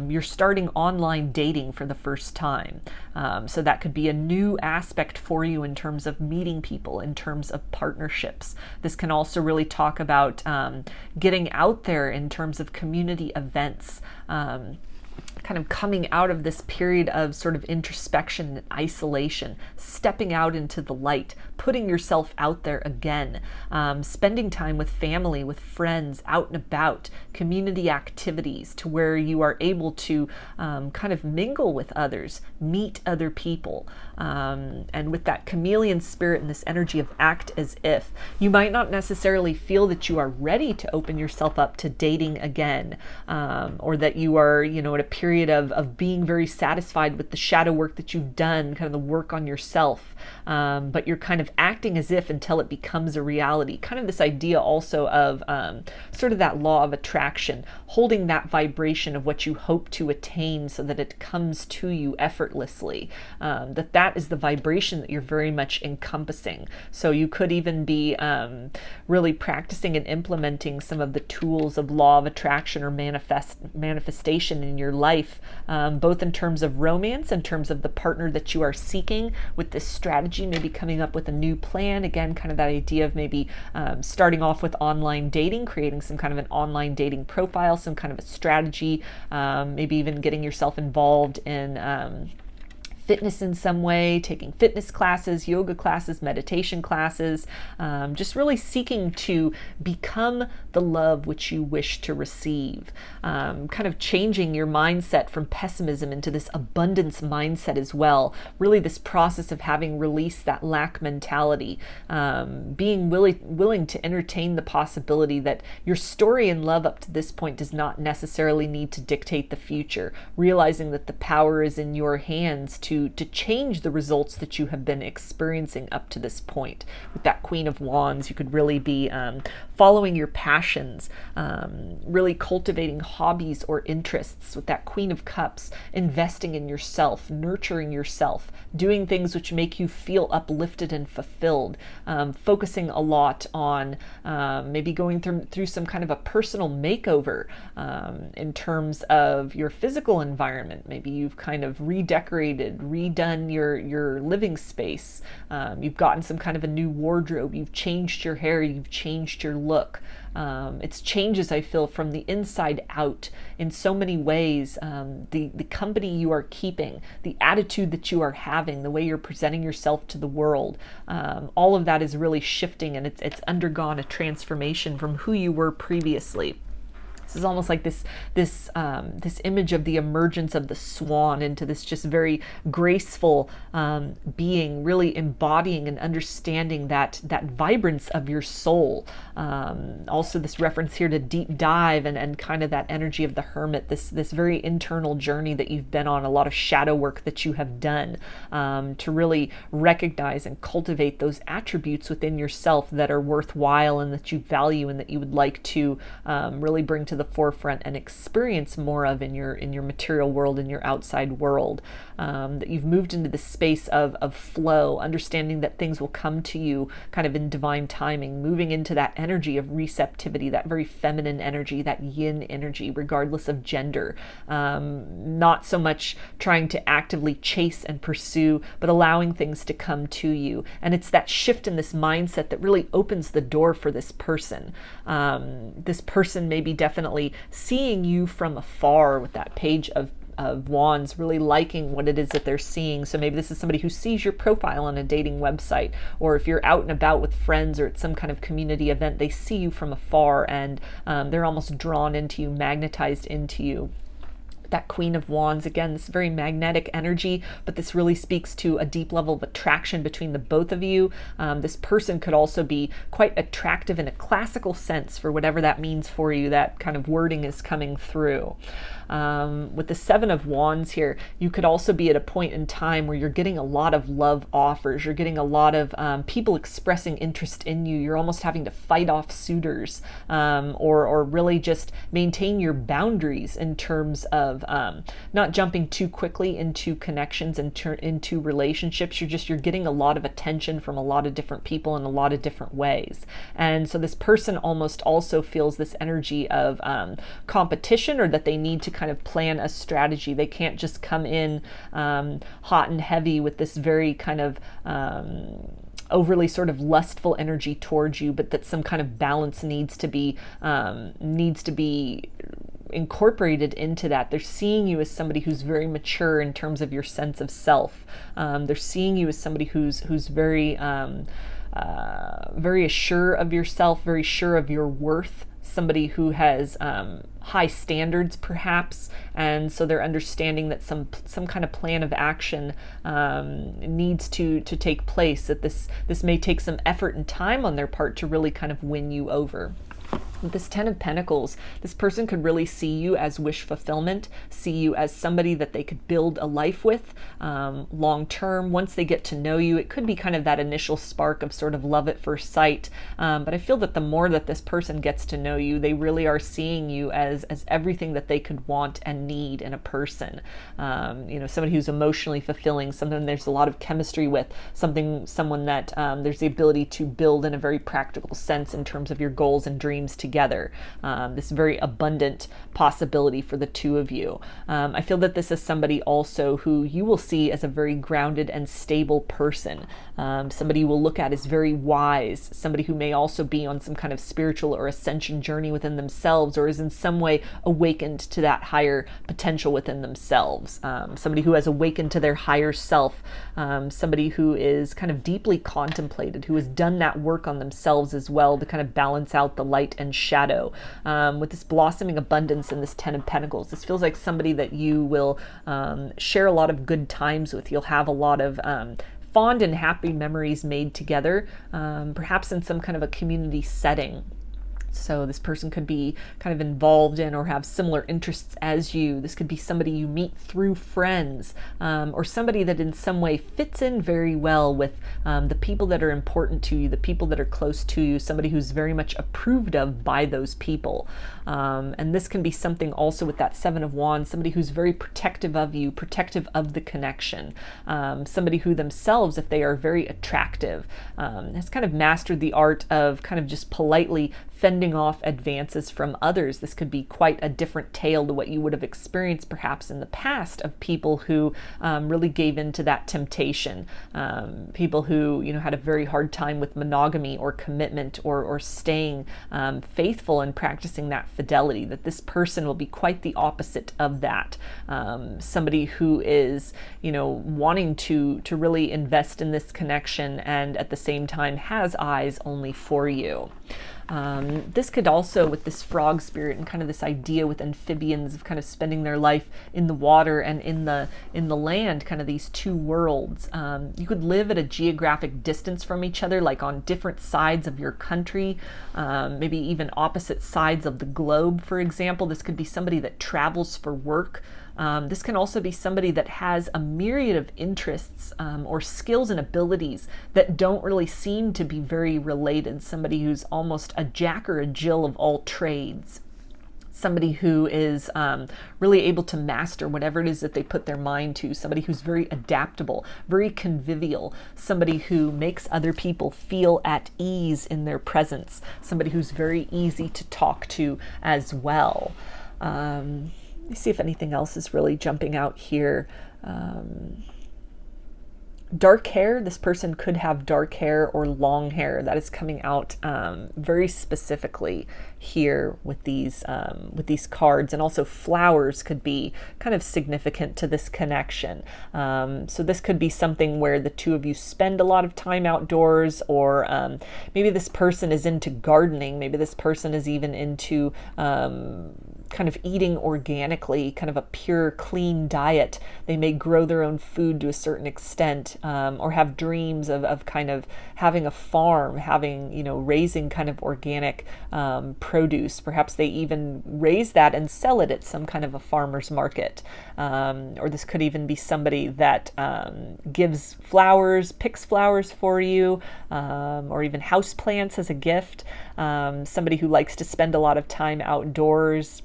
you're starting online dating for the first time. So that could be a new aspect for you in terms of meeting people, in terms of partnerships. This can also really talk about getting out there in terms of community events, kind of coming out of this period of sort of introspection and isolation, stepping out into the light, putting yourself out there again, spending time with family, with friends, out and about, community activities to where you are able to kind of mingle with others, meet other people. And with that chameleon spirit and this energy of act as if, you might not necessarily feel that you are ready to open yourself up to dating again, or that you are, at a period of being very satisfied with the shadow work that you've done, kind of the work on yourself, but you're kind of acting as if until it becomes a reality. Kind of this idea also of sort of that law of attraction, holding that vibration of what you hope to attain so that it comes to you effortlessly, that is the vibration that you're very much encompassing. So you could even be really practicing and implementing some of the tools of law of attraction or manifestation in your your life, both in terms of romance, in terms of the partner that you are seeking, with this strategy, maybe coming up with a new plan. Again, kind of that idea of maybe starting off with online dating, creating some kind of an online dating profile, some kind of a strategy, maybe even getting yourself involved in fitness in some way, taking fitness classes, yoga classes, meditation classes, just really seeking to become the love which you wish to receive, kind of changing your mindset from pessimism into this abundance mindset as well. Really this process of having released that lack mentality, being willing to entertain the possibility that your story in love up to this point does not necessarily need to dictate the future, realizing that the power is in your hands to change the results that you have been experiencing up to this point. With that Queen of Wands, you could really be following your passions, really cultivating hobbies or interests. With that Queen of Cups, investing in yourself, nurturing yourself, doing things which make you feel uplifted and fulfilled, focusing a lot on maybe going through some kind of a personal makeover in terms of your physical environment. Maybe you've kind of redecorated, redone your living space. You've gotten some kind of a new wardrobe. You've changed your hair. You've changed your look. It's changes, I feel, from the inside out in so many ways. The company you are keeping, the attitude that you are having, the way you're presenting yourself to the world, all of that is really shifting, and it's undergone a transformation from who you were previously. This is almost like this image of the emergence of the swan into this just very graceful being, really embodying and understanding that vibrance of your soul. Also this reference here to deep dive and kind of that energy of the hermit, this very internal journey that you've been on, a lot of shadow work that you have done to really recognize and cultivate those attributes within yourself that are worthwhile and that you value and that you would like to really bring to the forefront and experience more of in your material world, in your outside world. That you've moved into the space of flow, understanding that things will come to you kind of in divine timing, moving into that energy of receptivity, that very feminine energy, that yin energy, regardless of gender. Not so much trying to actively chase and pursue, but allowing things to come to you. And it's that shift in this mindset that really opens the door for this person. This person may be definitely seeing you from afar with that Page of Wands, really liking what it is that they're seeing. So maybe this is somebody who sees your profile on a dating website, or if you're out and about with friends or at some kind of community event, they see you from afar and they're almost drawn into you, magnetized into you. That Queen of Wands, again, this very magnetic energy, but this really speaks to a deep level of attraction between the both of you. This person could also be quite attractive in a classical sense, for whatever that means for you. That kind of wording is coming through. With the Seven of Wands here, you could also be at a point in time where you're getting a lot of love offers. You're getting a lot of people expressing interest in you. You're almost having to fight off suitors, or really just maintain your boundaries in terms of not jumping too quickly into connections and into relationships. You're getting a lot of attention from a lot of different people in a lot of different ways. And so this person almost also feels this energy of competition, or that they need to kind of plan a strategy. They can't just come in hot and heavy with this very kind of overly sort of lustful energy towards you, but that some kind of balance needs to be incorporated into that. They're seeing you as somebody who's very mature in terms of your sense of self. They're seeing you as somebody who's very very sure of yourself, very sure of your worth, somebody who has high standards perhaps, and so they're understanding that some kind of plan of action needs to take place, that this may take some effort and time on their part to really kind of win you over. With this Ten of Pentacles, this person could really see you as wish fulfillment, see you as somebody that they could build a life with long term. Once they get to know you, it could be kind of that initial spark of sort of love at first sight. But I feel that the more that this person gets to know you, they really are seeing you as everything that they could want and need in a person. Somebody who's emotionally fulfilling, someone there's a lot of chemistry with, someone that there's the ability to build in a very practical sense in terms of your goals and dreams together. together. This very abundant possibility for the two of you. I feel that this is somebody also who you will see as a very grounded and stable person. Somebody you will look at as very wise, somebody who may also be on some kind of spiritual or ascension journey within themselves, or is in some way awakened to that higher potential within themselves. Somebody who has awakened to their higher self, somebody who is kind of deeply contemplated, who has done that work on themselves as well to kind of balance out the light and shadow. With this blossoming abundance in this Ten of Pentacles, this feels like somebody that you will share a lot of good times with. You'll have a lot of fond and happy memories made together, perhaps in some kind of a community setting. So this person could be kind of involved in or have similar interests as you. This could be somebody you meet through friends, or somebody that in some way fits in very well with the people that are important to you, the people that are close to you, somebody who's very much approved of by those people. And this can be something also with that Seven of Wands, somebody who's very protective of you, protective of the connection, somebody who themselves, if they are very attractive, has kind of mastered the art of kind of just politely fending off advances from others. This could be quite a different tale to what you would have experienced perhaps in the past of people who really gave in to that temptation. People who, had a very hard time with monogamy or commitment or staying faithful and practicing that fidelity. That this person will be quite the opposite of that. Somebody who is, wanting to really invest in this connection and at the same time has eyes only for you. This could also, with this frog spirit and kind of this idea with amphibians of kind of spending their life in the water and in the land, kind of these two worlds. You could live at a geographic distance from each other, like on different sides of your country, maybe even opposite sides of the globe, for example. This could be somebody that travels for work. This can also be somebody that has a myriad of interests or skills and abilities that don't really seem to be very related. Somebody who's almost a Jack or a Jill of all trades. Somebody who is really able to master whatever it is that they put their mind to. Somebody who's very adaptable, very convivial. Somebody who makes other people feel at ease in their presence. Somebody who's very easy to talk to as well. Let me see if anything else is really jumping out here. Dark hair. This person could have dark hair or long hair. That is coming out very specifically here with these cards. And also flowers could be kind of significant to this connection. So this could be something where the two of you spend a lot of time outdoors, or maybe this person is into gardening. Maybe this person is even into kind of eating organically, kind of a pure, clean diet. They may grow their own food to a certain extent, or have dreams of kind of having a farm, raising kind of organic produce. Perhaps they even raise that and sell it at some kind of a farmer's market. Or this could even be somebody that gives flowers, picks flowers for you, or even house plants as a gift. Somebody who likes to spend a lot of time outdoors,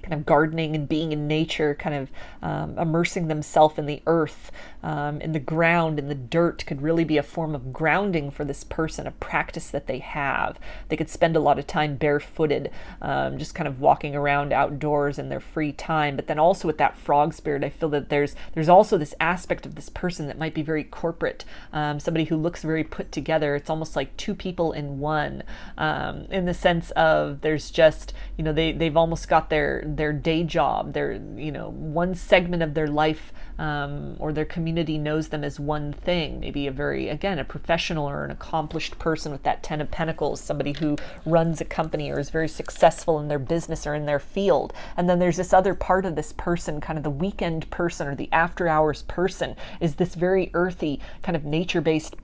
kind of gardening and being in nature, kind of immersing themselves in the earth, in the ground, in the dirt, could really be a form of grounding for this person, a practice that they have. They could spend a lot of time barefooted, just kind of walking around outdoors in their free time. But then also with that frog spirit, I feel that there's also this aspect of this person that might be very corporate, somebody who looks very put together. It's almost like two people in one, in the sense of there's just, they've almost got their day job, their one segment of their life, or their community knows them as one thing. Maybe a professional or an accomplished person with that Ten of Pentacles, somebody who runs a company or is very successful in their business or in their field. And then there's this other part of this person, kind of the weekend person or the after hours person, is this very earthy, kind of nature-based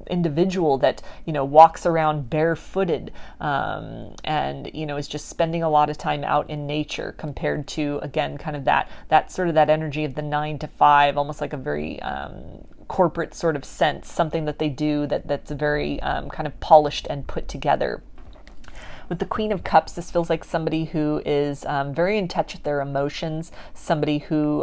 individual that walks around barefooted, and is just spending a lot of time out in nature, compared to, again, kind of that sort of that energy of the 9 to 5, almost like a very corporate sort of sense, something that they do that's very kind of polished and put together. With the Queen of Cups, this feels like somebody who is very in touch with their emotions, somebody who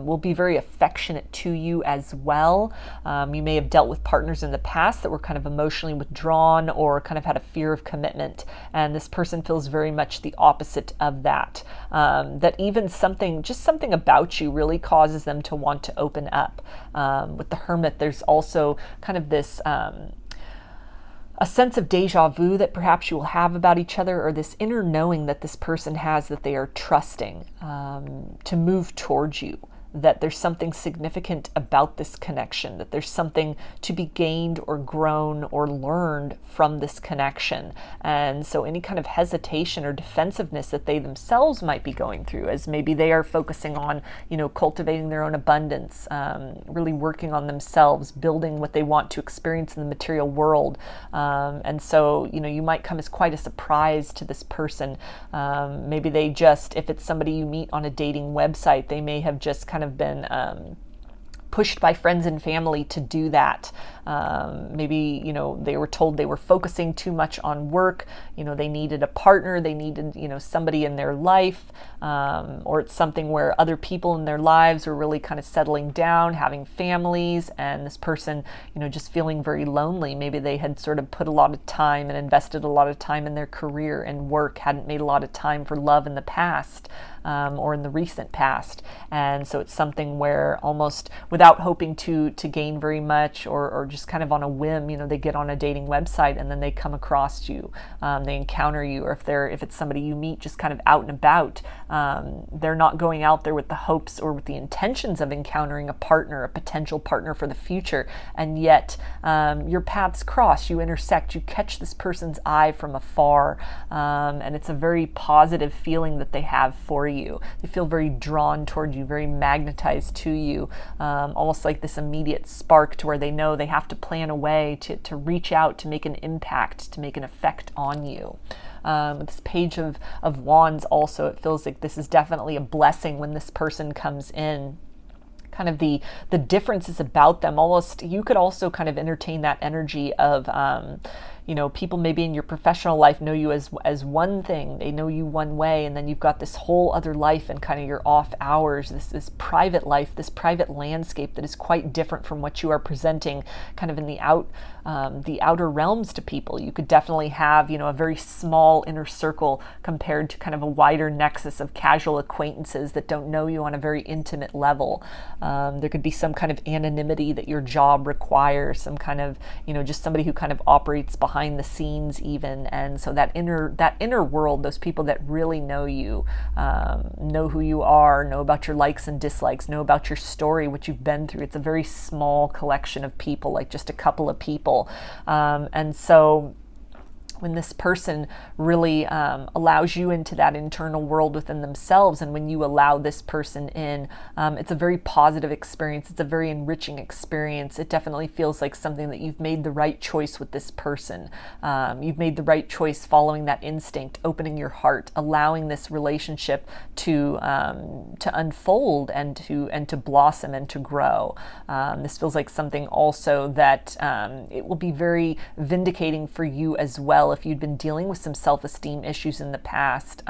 will be very affectionate to you as well. You may have dealt with partners in the past that were kind of emotionally withdrawn or kind of had a fear of commitment, and this person feels very much the opposite of that. That even just something about you really causes them to want to open up. With the Hermit, there's also kind of this a sense of deja vu that perhaps you will have about each other, or this inner knowing that this person has that they are trusting to move towards you, that there's something significant about this connection, that there's something to be gained or grown or learned from this connection. And so any kind of hesitation or defensiveness that they themselves might be going through, as maybe they are focusing on, cultivating their own abundance, really working on themselves, building what they want to experience in the material world. And so, you might come as quite a surprise to this person. Maybe they just, if it's somebody you meet on a dating website, they may have just kind of been pushed by friends and family to do that. Maybe, they were told they were focusing too much on work, they needed a partner, they needed, somebody in their life, or it's something where other people in their lives are really kind of settling down, having families, and this person, just feeling very lonely. Maybe they had sort of put a lot of time and invested a lot of time in their career and work, hadn't made a lot of time for love in the past. Or in the recent past. And so it's something where almost without hoping to gain very much, or just kind of on a whim, they get on a dating website and then they come across you, they encounter you, or if it's somebody you meet just kind of out and about, they're not going out there with the hopes or with the intentions of encountering a partner, a potential partner for the future, and yet your paths cross, you intersect, you catch this person's eye from afar, and it's a very positive feeling that they have for you. They feel very drawn toward you, very magnetized to you, almost like this immediate spark to where they know they have to plan a way to reach out, to make an impact, to make an effect on you. This Page of Wands also, it feels like this is definitely a blessing when this person comes in. Kind of the differences about them, almost you could also kind of entertain that energy of people maybe in your professional life know you as one thing, they know you one way, and then you've got this whole other life and kind of your off hours, this private life, this private landscape that is quite different from what you are presenting kind of in the outer realms to people. You could definitely have a very small inner circle compared to kind of a wider nexus of casual acquaintances that don't know you on a very intimate level. There could be some kind of anonymity that your job requires, some kind of just somebody who kind of operates behind the scenes even. And so that inner world, those people that really know you, know who you are, know about your likes and dislikes, know about your story, what you've been through. It's a very small collection of people, like just a couple of people. And so when this person really allows you into that internal world within themselves, and when you allow this person in, it's a very positive experience. It's a very enriching experience. It definitely feels like something that you've made the right choice with this person. You've made the right choice following that instinct, opening your heart, allowing this relationship to unfold and to blossom and to grow. This feels like something also that it will be very vindicating for you as well if you'd been dealing with some self-esteem issues in the past,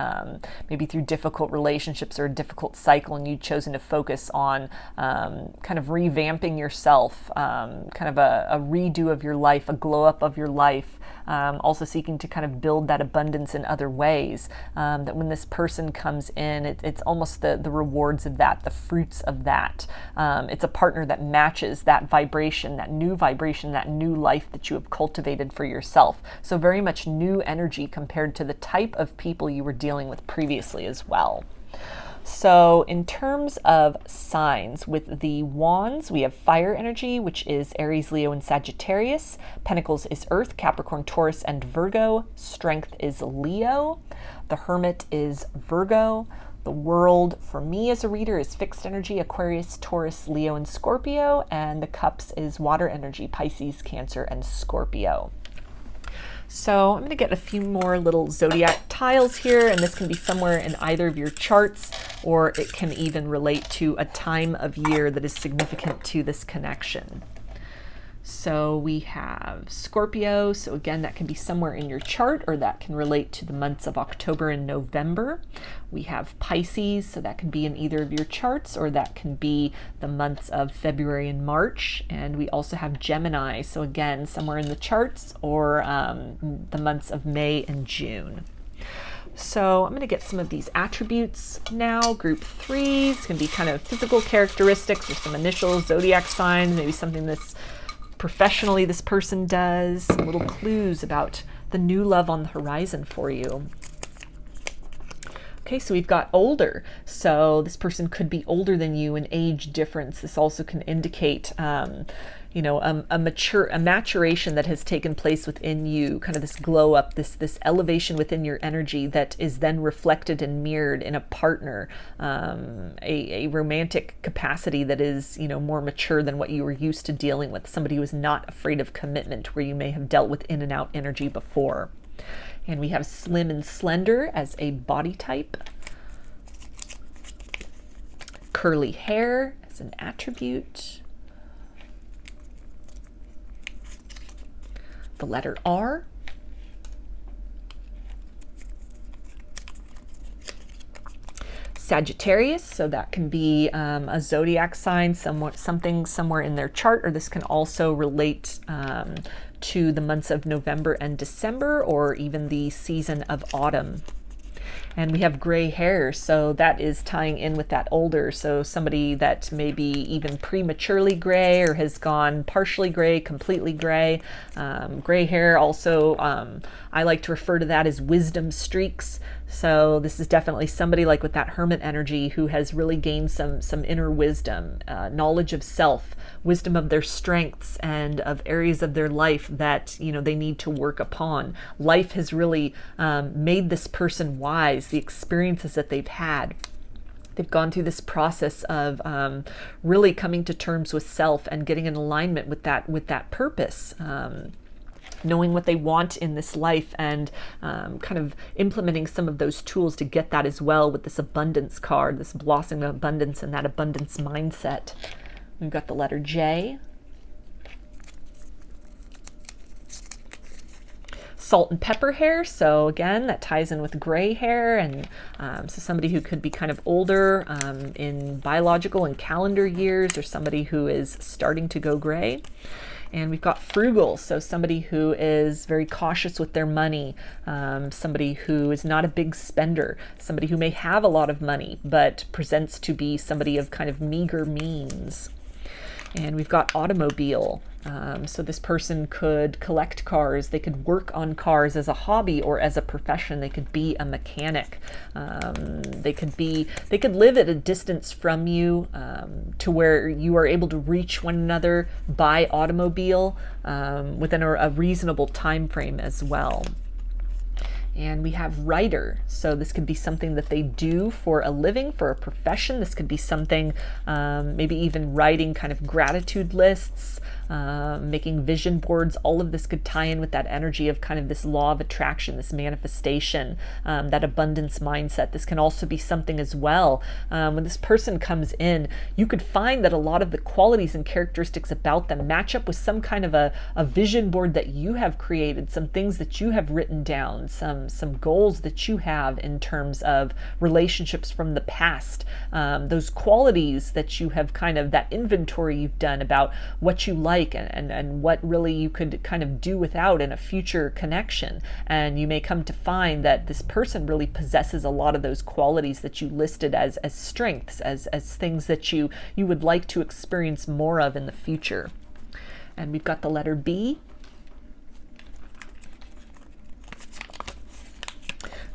maybe through difficult relationships or a difficult cycle, and you'd chosen to focus on kind of revamping yourself, kind of a redo of your life, a glow up of your life, also seeking to kind of build that abundance in other ways, that when this person comes in, it's almost the rewards of that, the fruits of that. It's a partner that matches that vibration, that new life that you have cultivated for yourself. So very much new energy compared to the type of people you were dealing with previously as well. So in terms of signs, with the Wands, we have fire energy, which is Aries, Leo, and Sagittarius. Pentacles is Earth, Capricorn, Taurus, and Virgo. Strength is Leo. The Hermit is Virgo. The World, for me as a reader, is fixed energy, Aquarius, Taurus, Leo, and Scorpio. And the Cups is water energy, Pisces, Cancer, and Scorpio. So I'm going to get a few more little zodiac tiles here, and this can be somewhere in either of your charts, or it can even relate to a time of year that is significant to this connection. So we have Scorpio, so again, that can be somewhere in your chart, or that can relate to the months of October and November. We have Pisces, so that can be in either of your charts, or that can be the months of February and March. And we also have Gemini, so again, somewhere in the charts, or the months of May and June. So I'm going to get some of these attributes now. Group 3, it's going to be kind of physical characteristics or some initials, zodiac signs, maybe something that's professionally this person does, some little clues about the new love on the horizon for you. Okay, so we've got older. So this person could be older than you in age difference. This also can indicate, a maturation that has taken place within you, kind of this glow up, this elevation within your energy that is then reflected and mirrored in a partner, a romantic capacity that is, more mature than what you were used to dealing with, somebody who is not afraid of commitment, where you may have dealt with in and out energy before. And we have slim and slender as a body type. Curly hair as an attribute. The letter R. Sagittarius, so that can be a zodiac sign, something somewhere in their chart, or this can also relate to the months of November and December, or even the season of autumn. And we have gray hair, so that is tying in with that older. So somebody that may be even prematurely gray, or has gone partially gray, completely gray. Gray hair also, I like to refer to that as wisdom streaks. So this is definitely somebody like with that hermit energy who has really gained some inner wisdom, knowledge of self, wisdom of their strengths and of areas of their life that they need to work upon. Life has really made this person wise, the experiences that they've had. They've gone through this process of really coming to terms with self and getting in alignment with that purpose. Knowing what they want in this life, and kind of implementing some of those tools to get that as well with this abundance card, this blossoming of abundance and that abundance mindset. We've got the letter J. Salt and pepper hair, so again, that ties in with gray hair, and so somebody who could be kind of older in biological and calendar years, or somebody who is starting to go gray. And we've got frugal, so somebody who is very cautious with their money, somebody who is not a big spender, somebody who may have a lot of money, but presents to be somebody of kind of meager means. And we've got automobile. So this person could collect cars, they could work on cars as a hobby or as a profession, they could be a mechanic, they could live at a distance from you to where you are able to reach one another by automobile within a reasonable time frame as well. And we have writer, so this could be something that they do for a living, for a profession. This could be something, maybe even writing kind of gratitude lists, making vision boards. All of this could tie in with that energy of kind of this law of attraction, this manifestation, that abundance mindset. This can also be something as well. When this person comes in, you could find that a lot of the qualities and characteristics about them match up with some kind of a vision board that you have created, some things that you have written down, some goals that you have in terms of relationships from the past, those qualities that you have kind of, that inventory you've done about what you like and what really you could kind of do without in a future connection. And you may come to find that this person really possesses a lot of those qualities that you listed as strengths, as things that you would like to experience more of in the future. And we've got the letter B.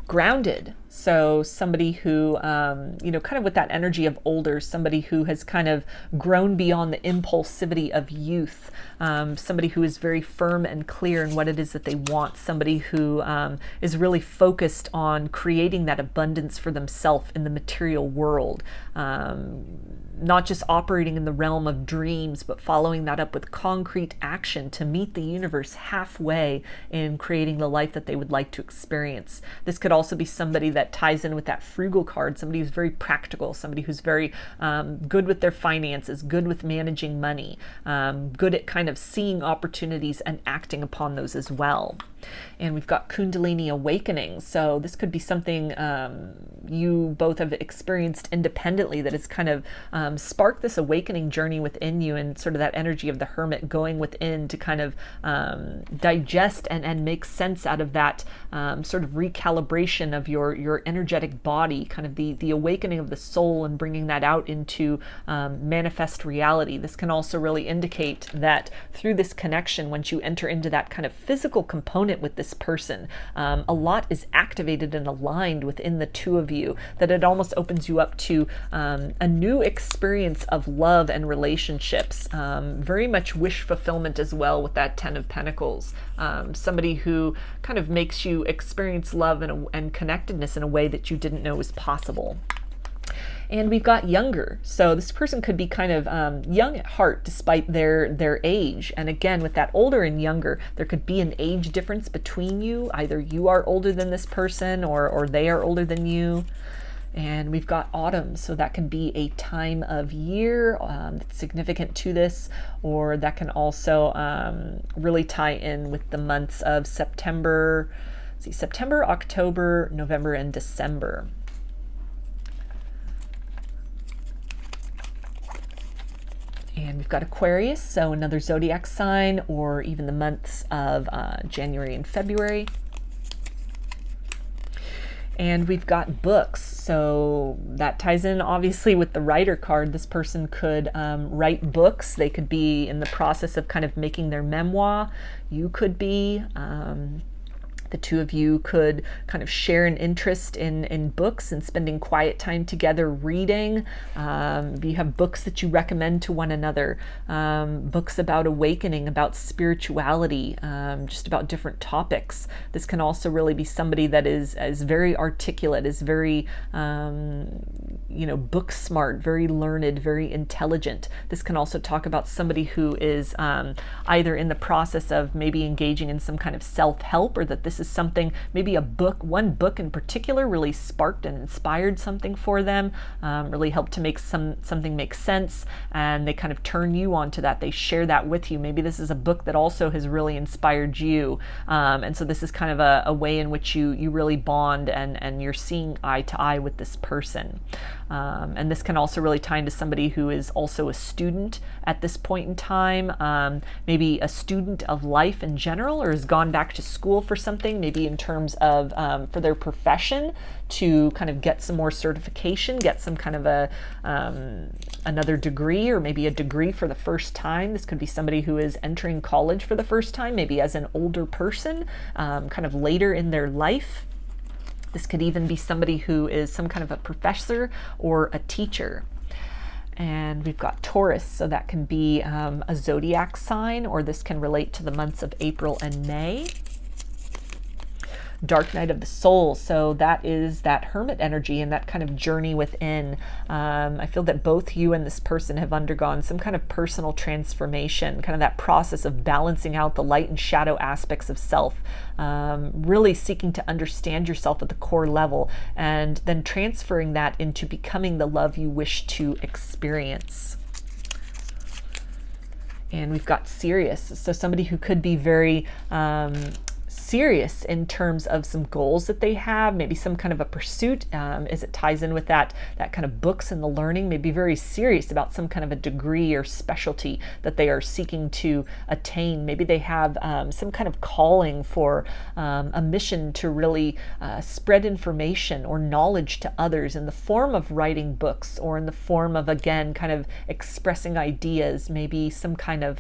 Grounded. So somebody who, kind of with that energy of older, somebody who has kind of grown beyond the impulsivity of youth, somebody who is very firm and clear in what it is that they want, somebody who is really focused on creating that abundance for themselves in the material world. Not just operating in the realm of dreams, but following that up with concrete action to meet the universe halfway in creating the life that they would like to experience. This could also be somebody that that ties in with that frugal card, somebody who's very practical, somebody who's very good with their finances, good with managing money, good at kind of seeing opportunities and acting upon those as well. And we've got Kundalini awakening. So this could be something you both have experienced independently that has kind of sparked this awakening journey within you, and sort of that energy of the hermit going within to kind of digest and make sense out of that sort of recalibration of your energetic body, kind of the awakening of the soul and bringing that out into manifest reality. This can also really indicate that through this connection, once you enter into that kind of physical component with this person, a lot is activated and aligned within the two of you, that it almost opens you up to a new experience of love and relationships. Very much wish fulfillment as well with that Ten of Pentacles. Somebody who kind of makes you experience love and connectedness in a way that you didn't know was possible. And we've got younger. So this person could be kind of young at heart despite their age. And again, with that older and younger, there could be an age difference between you. Either you are older than this person or they are older than you. And we've got autumn, so that can be a time of year that's significant to this, or that can also really tie in with the months of September, October, November, and December. And we've got Aquarius, so another zodiac sign, or even the months of January and February. And we've got books, so that ties in obviously with the writer card. This person could write books. They could be in the process of kind of making their memoir. You could be. The two of you could kind of share an interest in books and spending quiet time together reading. You have books that you recommend to one another, books about awakening, about spirituality, just about different topics. This can also really be somebody that is very articulate, is very, book smart, very learned, very intelligent. This can also talk about somebody who is either in the process of maybe engaging in some kind of self-help, or that this is something, maybe one book in particular really sparked and inspired something for them, really helped to make something make sense, and they kind of turn you onto that. They share that with you. Maybe this is a book that also has really inspired you, and so this is kind of a way in which you really bond and you're seeing eye to eye with this person. And this can also really tie into somebody who is also a student at this point in time, maybe a student of life in general, or has gone back to school for something, maybe in terms of for their profession, to kind of get some more certification, get some kind of another degree, or maybe a degree for the first time. This could be somebody who is entering college for the first time, maybe as an older person, kind of later in their life. This could even be somebody who is some kind of a professor or a teacher. And we've got Taurus, so that can be a zodiac sign, or this can relate to the months of April and May. Dark night of the soul, so that is that hermit energy and that kind of journey within. I feel that both you and this person have undergone some kind of personal transformation, kind of that process of balancing out the light and shadow aspects of self, really seeking to understand yourself at the core level, and then transferring that into becoming the love you wish to experience. And we've got Sirius, so somebody who could be very serious in terms of some goals that they have, maybe some kind of a pursuit, as it ties in with that kind of books and the learning, maybe very serious about some kind of a degree or specialty that they are seeking to attain. Maybe they have some kind of calling for a mission to really spread information or knowledge to others in the form of writing books, or in the form of, again, kind of expressing ideas, maybe some kind of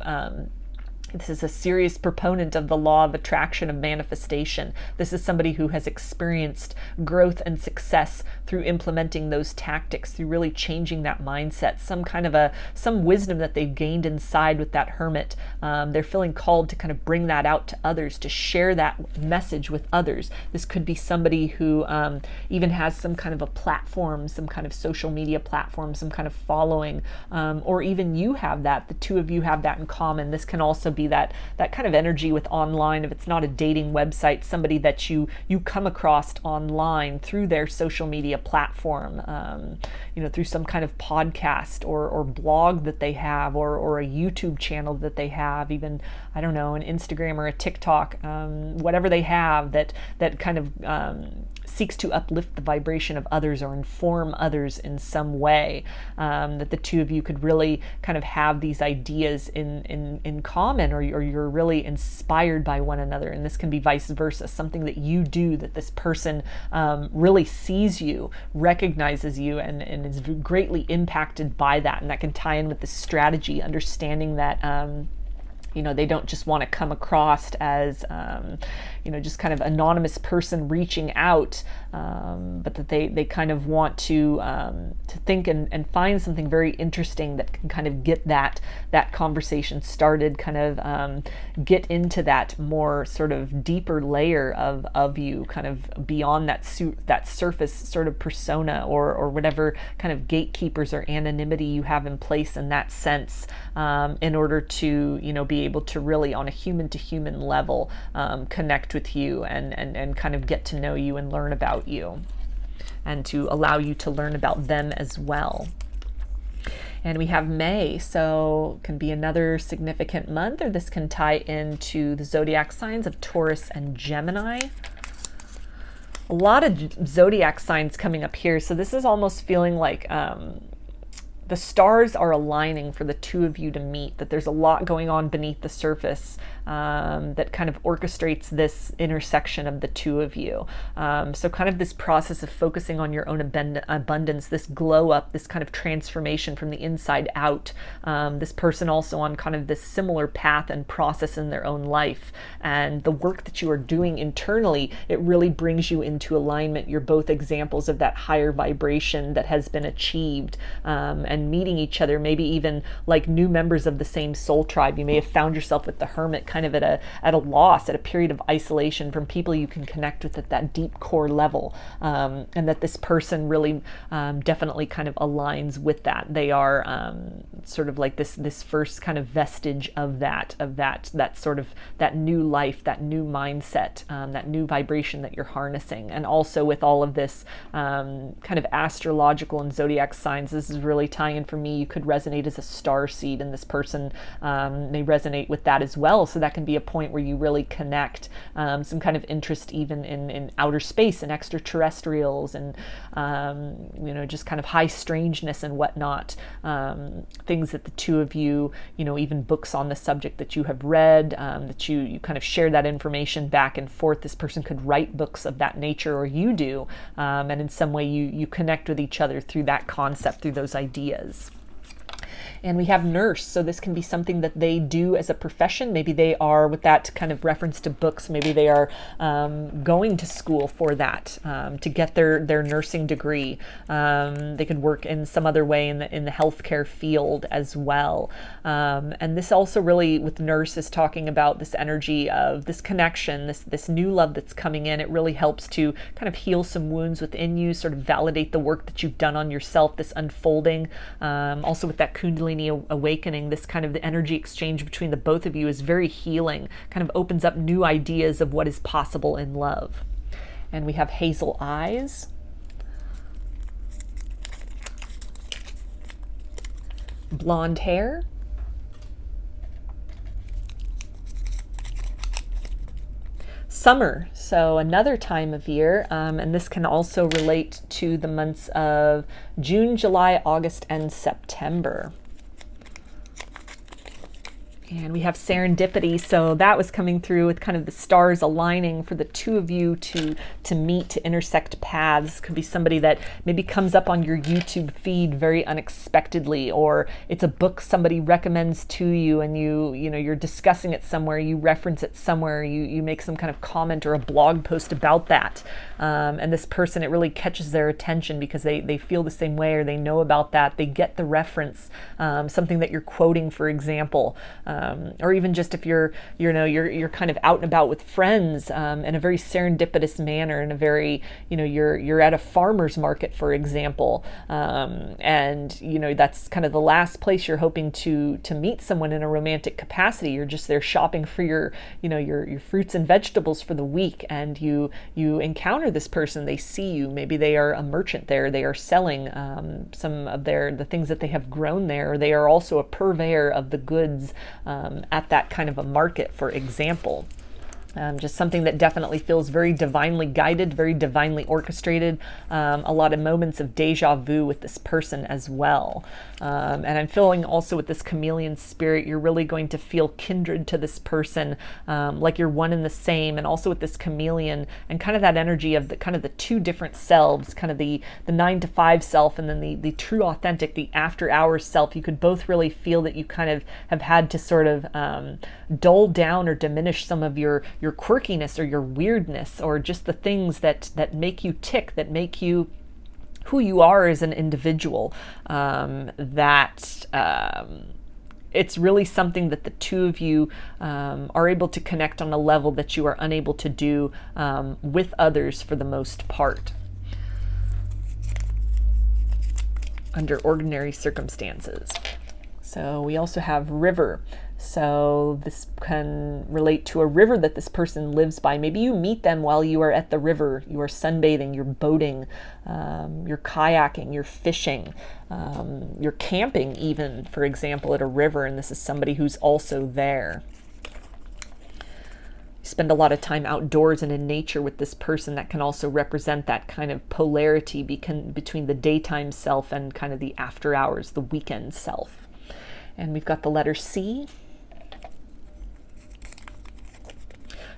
this is a serious proponent of the law of attraction, of manifestation. This is somebody who has experienced growth and success through implementing those tactics, through really changing that mindset, some wisdom that they've gained inside with that hermit. They're feeling called to kind of bring that out to others, to share that message with others. This could be somebody who even has some kind of a platform, some kind of social media platform, some kind of following, or even you have that, the two of you have that in common. This can also be that kind of energy with online. If it's not a dating website, somebody that you come across online through their social media platform, through some kind of podcast or blog that they have, or a YouTube channel that they have, even, I don't know, an Instagram or a TikTok, whatever they have that kind of seeks to uplift the vibration of others or inform others in some way, that the two of you could really kind of have these ideas in common, or you're really inspired by one another. And this can be vice versa, something that you do that this person really sees you, recognizes you, and is greatly impacted by that. And that can tie in with the strategy, understanding that they don't just want to come across as, just kind of anonymous person reaching out, but that they kind of want to think and find something very interesting that can kind of get that conversation started, kind of get into that more sort of deeper layer of you, kind of beyond that surface sort of persona or whatever kind of gatekeepers or anonymity you have in place in that sense, in order to be able to really on a human to human level connect with you and kind of get to know you and learn about you, and to allow you to learn about them as well. And we have May, so it can be another significant month, or this can tie into the zodiac signs of Taurus and Gemini. A lot of zodiac signs coming up here, so this is almost feeling like the stars are aligning for the two of you to meet, that there's a lot going on beneath the surface that kind of orchestrates this intersection of the two of you. So kind of this process of focusing on your own abundance, this glow up, this kind of transformation from the inside out. This person also on kind of this similar path and process in their own life. And the work that you are doing internally, it really brings you into alignment. You're both examples of that higher vibration that has been achieved, and meeting each other, maybe even like new members of the same soul tribe. You may have found yourself with the hermit kind of at a loss, at a period of isolation from people you can connect with at that deep core level, and that this person really definitely kind of aligns with that. They are sort of like this first kind of vestige of that sort of that new life, that new mindset, that new vibration that you're harnessing. And also with all of this kind of astrological and zodiac signs, this is really tying in for me. You could resonate as a star seed, and this person may resonate with that as well. So that can be a point where you really connect, some kind of interest even in outer space and extraterrestrials, and just kind of high strangeness and whatnot. Things that the two of you, even books on the subject that you have read, that you kind of share that information back and forth. This person could write books of that nature, or you do, and in some way you connect with each other through that concept, through those ideas. And we have nurse, so this can be something that they do as a profession. Maybe they are, with that kind of reference to books, maybe they are going to school for that, to get their nursing degree. They could work in some other way in the healthcare field as well. And this also really, with nurse, is talking about this energy of this connection, this new love that's coming in. It really helps to kind of heal some wounds within you, sort of validate the work that you've done on yourself, this unfolding. Also with that Kundalini awakening, this kind of the energy exchange between the both of you is very healing, kind of opens up new ideas of what is possible in love. And we have hazel eyes, blonde hair, summer, so another time of year, and this can also relate to the months of June, July, August, and September. And we have serendipity, so that was coming through with kind of the stars aligning for the two of you to meet, to intersect paths. Could be somebody that maybe comes up on your YouTube feed very unexpectedly, or it's a book somebody recommends to you, and you're discussing it somewhere, you reference it somewhere, you make some kind of comment or a blog post about that, and this person, it really catches their attention because they feel the same way, or they know about that, they get the reference, something that you're quoting, for example. or even just if you're kind of out and about with friends in a very serendipitous manner, in a very, you're at a farmer's market, for example, and that's kind of the last place you're hoping to meet someone in a romantic capacity. You're just there shopping for your fruits and vegetables for the week, and you encounter this person. They see you. Maybe they are a merchant there. They are selling some of the things that they have grown there. Or they are also a purveyor of the goods at that kind of a market, for example. Just something that definitely feels very divinely guided, very divinely orchestrated. A lot of moments of deja vu with this person as well. And I'm feeling also with this chameleon spirit, you're really going to feel kindred to this person, like you're one and the same. And also with this chameleon and kind of that energy of the two different selves, kind of the 9 to 5 self, and then the true authentic, the after hours self. You could both really feel that you kind of have had to sort of dull down or diminish some of your quirkiness or your weirdness, or just the things that make you tick, that make you who you are as an individual. It's really something that the two of you are able to connect on a level that you are unable to do with others for the most part, under ordinary circumstances. So we also have river. So this can relate to a river that this person lives by. Maybe you meet them while you are at the river. You are sunbathing, you're boating, you're kayaking, you're fishing, you're camping even, for example, at a river, and this is somebody who's also there. You spend a lot of time outdoors and in nature with this person. That can also represent that kind of polarity between the daytime self and kind of the after hours, the weekend self. And we've got the letter C.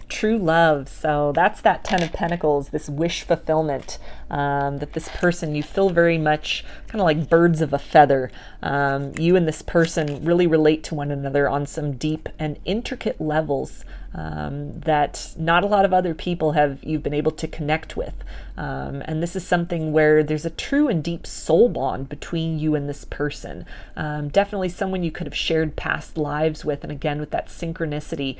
True love. So that's that 10 of Pentacles, this wish fulfillment, that this person, you feel very much kind of like birds of a feather. You and this person really relate to one another on some deep and intricate levels that not a lot of other people you've been able to connect with. And this is something where there's a true and deep soul bond between you and this person. Definitely someone you could have shared past lives with. And again, with that synchronicity,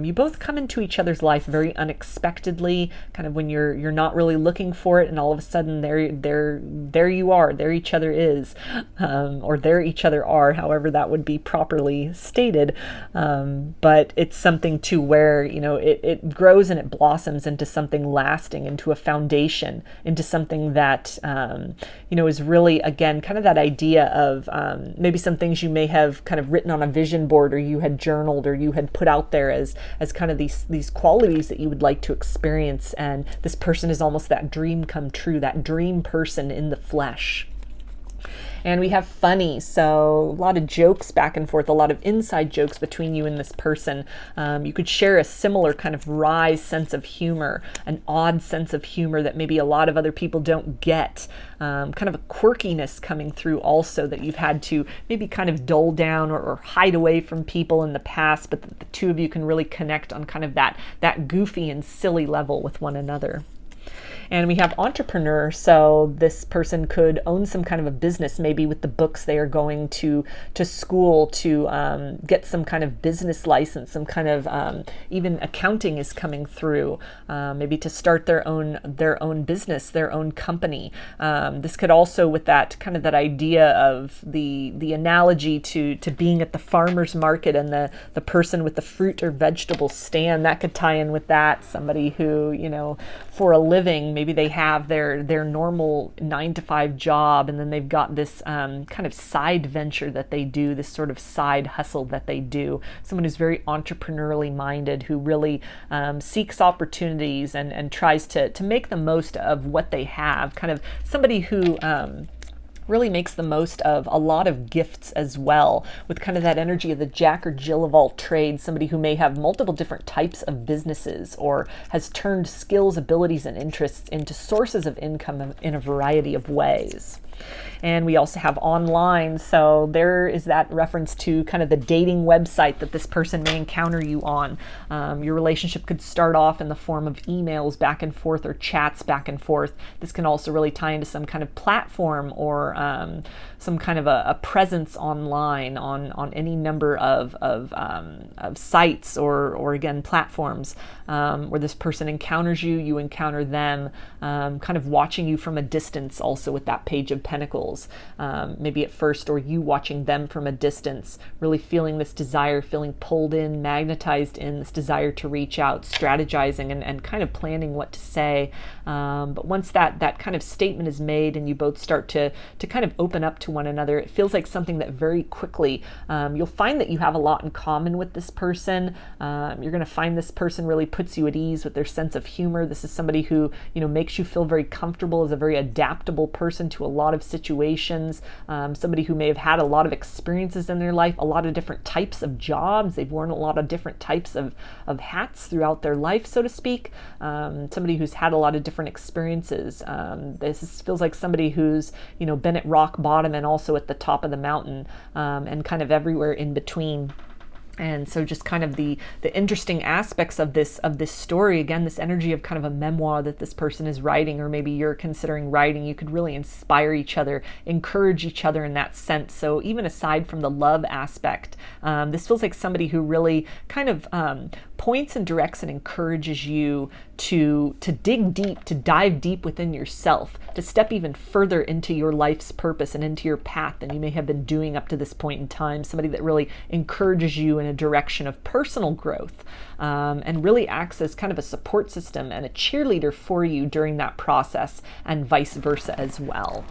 you both come into each other's life very unexpectedly, kind of when you're not really looking for it, and all of a sudden there you are, there each other is, or there each other are, however that would be properly stated. But it's something to where, it grows and it blossoms into something lasting, into a foundation, into something that, is really, again, kind of that idea of maybe some things you may have kind of written on a vision board, or you had journaled, or you had put out there as kind of these qualities that you would like to experience. And this person is almost that dream come true, that dream person in the flesh. And we have funny, so a lot of jokes back and forth, a lot of inside jokes between you and this person. You could share a similar kind of wry sense of humor, an odd sense of humor that maybe a lot of other people don't get. Kind of a quirkiness coming through also that you've had to maybe kind of dull down or hide away from people in the past, but the two of you can really connect on kind of that goofy and silly level with one another. And we have entrepreneur, so this person could own some kind of a business, maybe with the books they are going to school to get some kind of business license, some kind of even accounting is coming through, maybe to start their own business, their own company. This could also, with that kind of that idea of the analogy to being at the farmer's market and the person with the fruit or vegetable stand, that could tie in with that. Somebody who, for a living, maybe they have their normal 9 to 5 job, and then they've got this kind of side venture that they do, this sort of side hustle that they do. Someone who's very entrepreneurially minded, who really seeks opportunities and tries to make the most of what they have. Kind of somebody who really makes the most of a lot of gifts as well, with kind of that energy of the Jack or Jill of all trades, somebody who may have multiple different types of businesses or has turned skills, abilities, and interests into sources of income in a variety of ways. And we also have online, so there is that reference to kind of the dating website that this person may encounter you on. Your relationship could start off in the form of emails back and forth or chats back and forth. This can also really tie into some kind of platform or some kind of a presence online on any number of sites or again platforms where this person encounters you, you encounter them, kind of watching you from a distance also with that Page of Pentacles. Maybe at first, or you watching them from a distance, really feeling this desire, feeling pulled in, magnetized in, this desire to reach out, strategizing and kind of planning what to say. But once that kind of statement is made and you both start to kind of open up to one another, it feels like something that very quickly you'll find that you have a lot in common with this person. You're going to find this person really puts you at ease with their sense of humor. This is somebody who, you know, makes you feel very comfortable, as a very adaptable person to a lot of situations. Somebody who may have had a lot of experiences in their life, a lot of different types of jobs. They've worn a lot of different types of hats throughout their life, so to speak. Somebody who's had a lot of different experiences. This feels like somebody who's, you know, been at rock bottom and also at the top of the mountain, and kind of everywhere in between. And so just kind of the interesting aspects of this story, again, this energy of kind of a memoir that this person is writing, or maybe you're considering writing. You could really inspire each other, encourage each other in that sense. So even aside from the love aspect, this feels like somebody who really kind of points and directs and encourages you to dig deep, to dive deep within yourself, to step even further into your life's purpose and into your path than you may have been doing up to this point in time. Somebody that really encourages you in a direction of personal growth, and really acts as kind of a support system and a cheerleader for you during that process, and vice versa as well.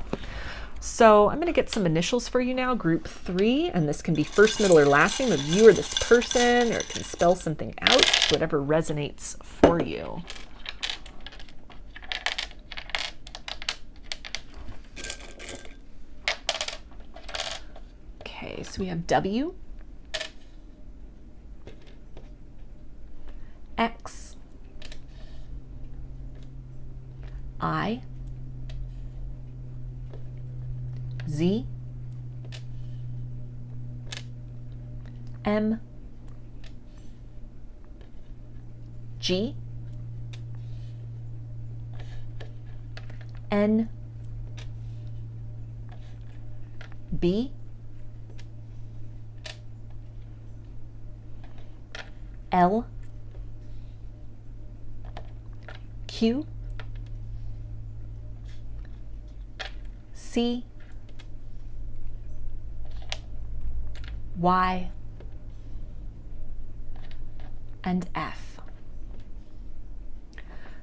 So I'm going to get some initials for you now, group 3, and this can be first, middle, or last name of you or this person, or it can spell something out, whatever resonates for you. Okay, so we have W, X, I, Z, M, G, N, B, L, Q, C, Y, and F.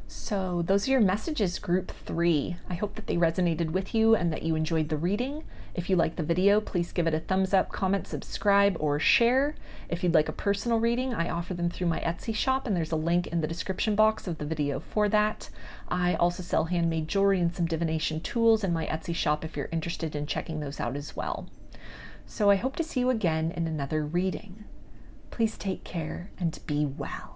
So those are your messages, group 3. I hope that they resonated with you and that you enjoyed the reading. If you liked the video, please give it a thumbs up, comment, subscribe, or share. If you'd like a personal reading, I offer them through my Etsy shop, and there's a link in the description box of the video for that. I also sell handmade jewelry and some divination tools in my Etsy shop if you're interested in checking those out as well. So I hope to see you again in another reading. Please take care and be well.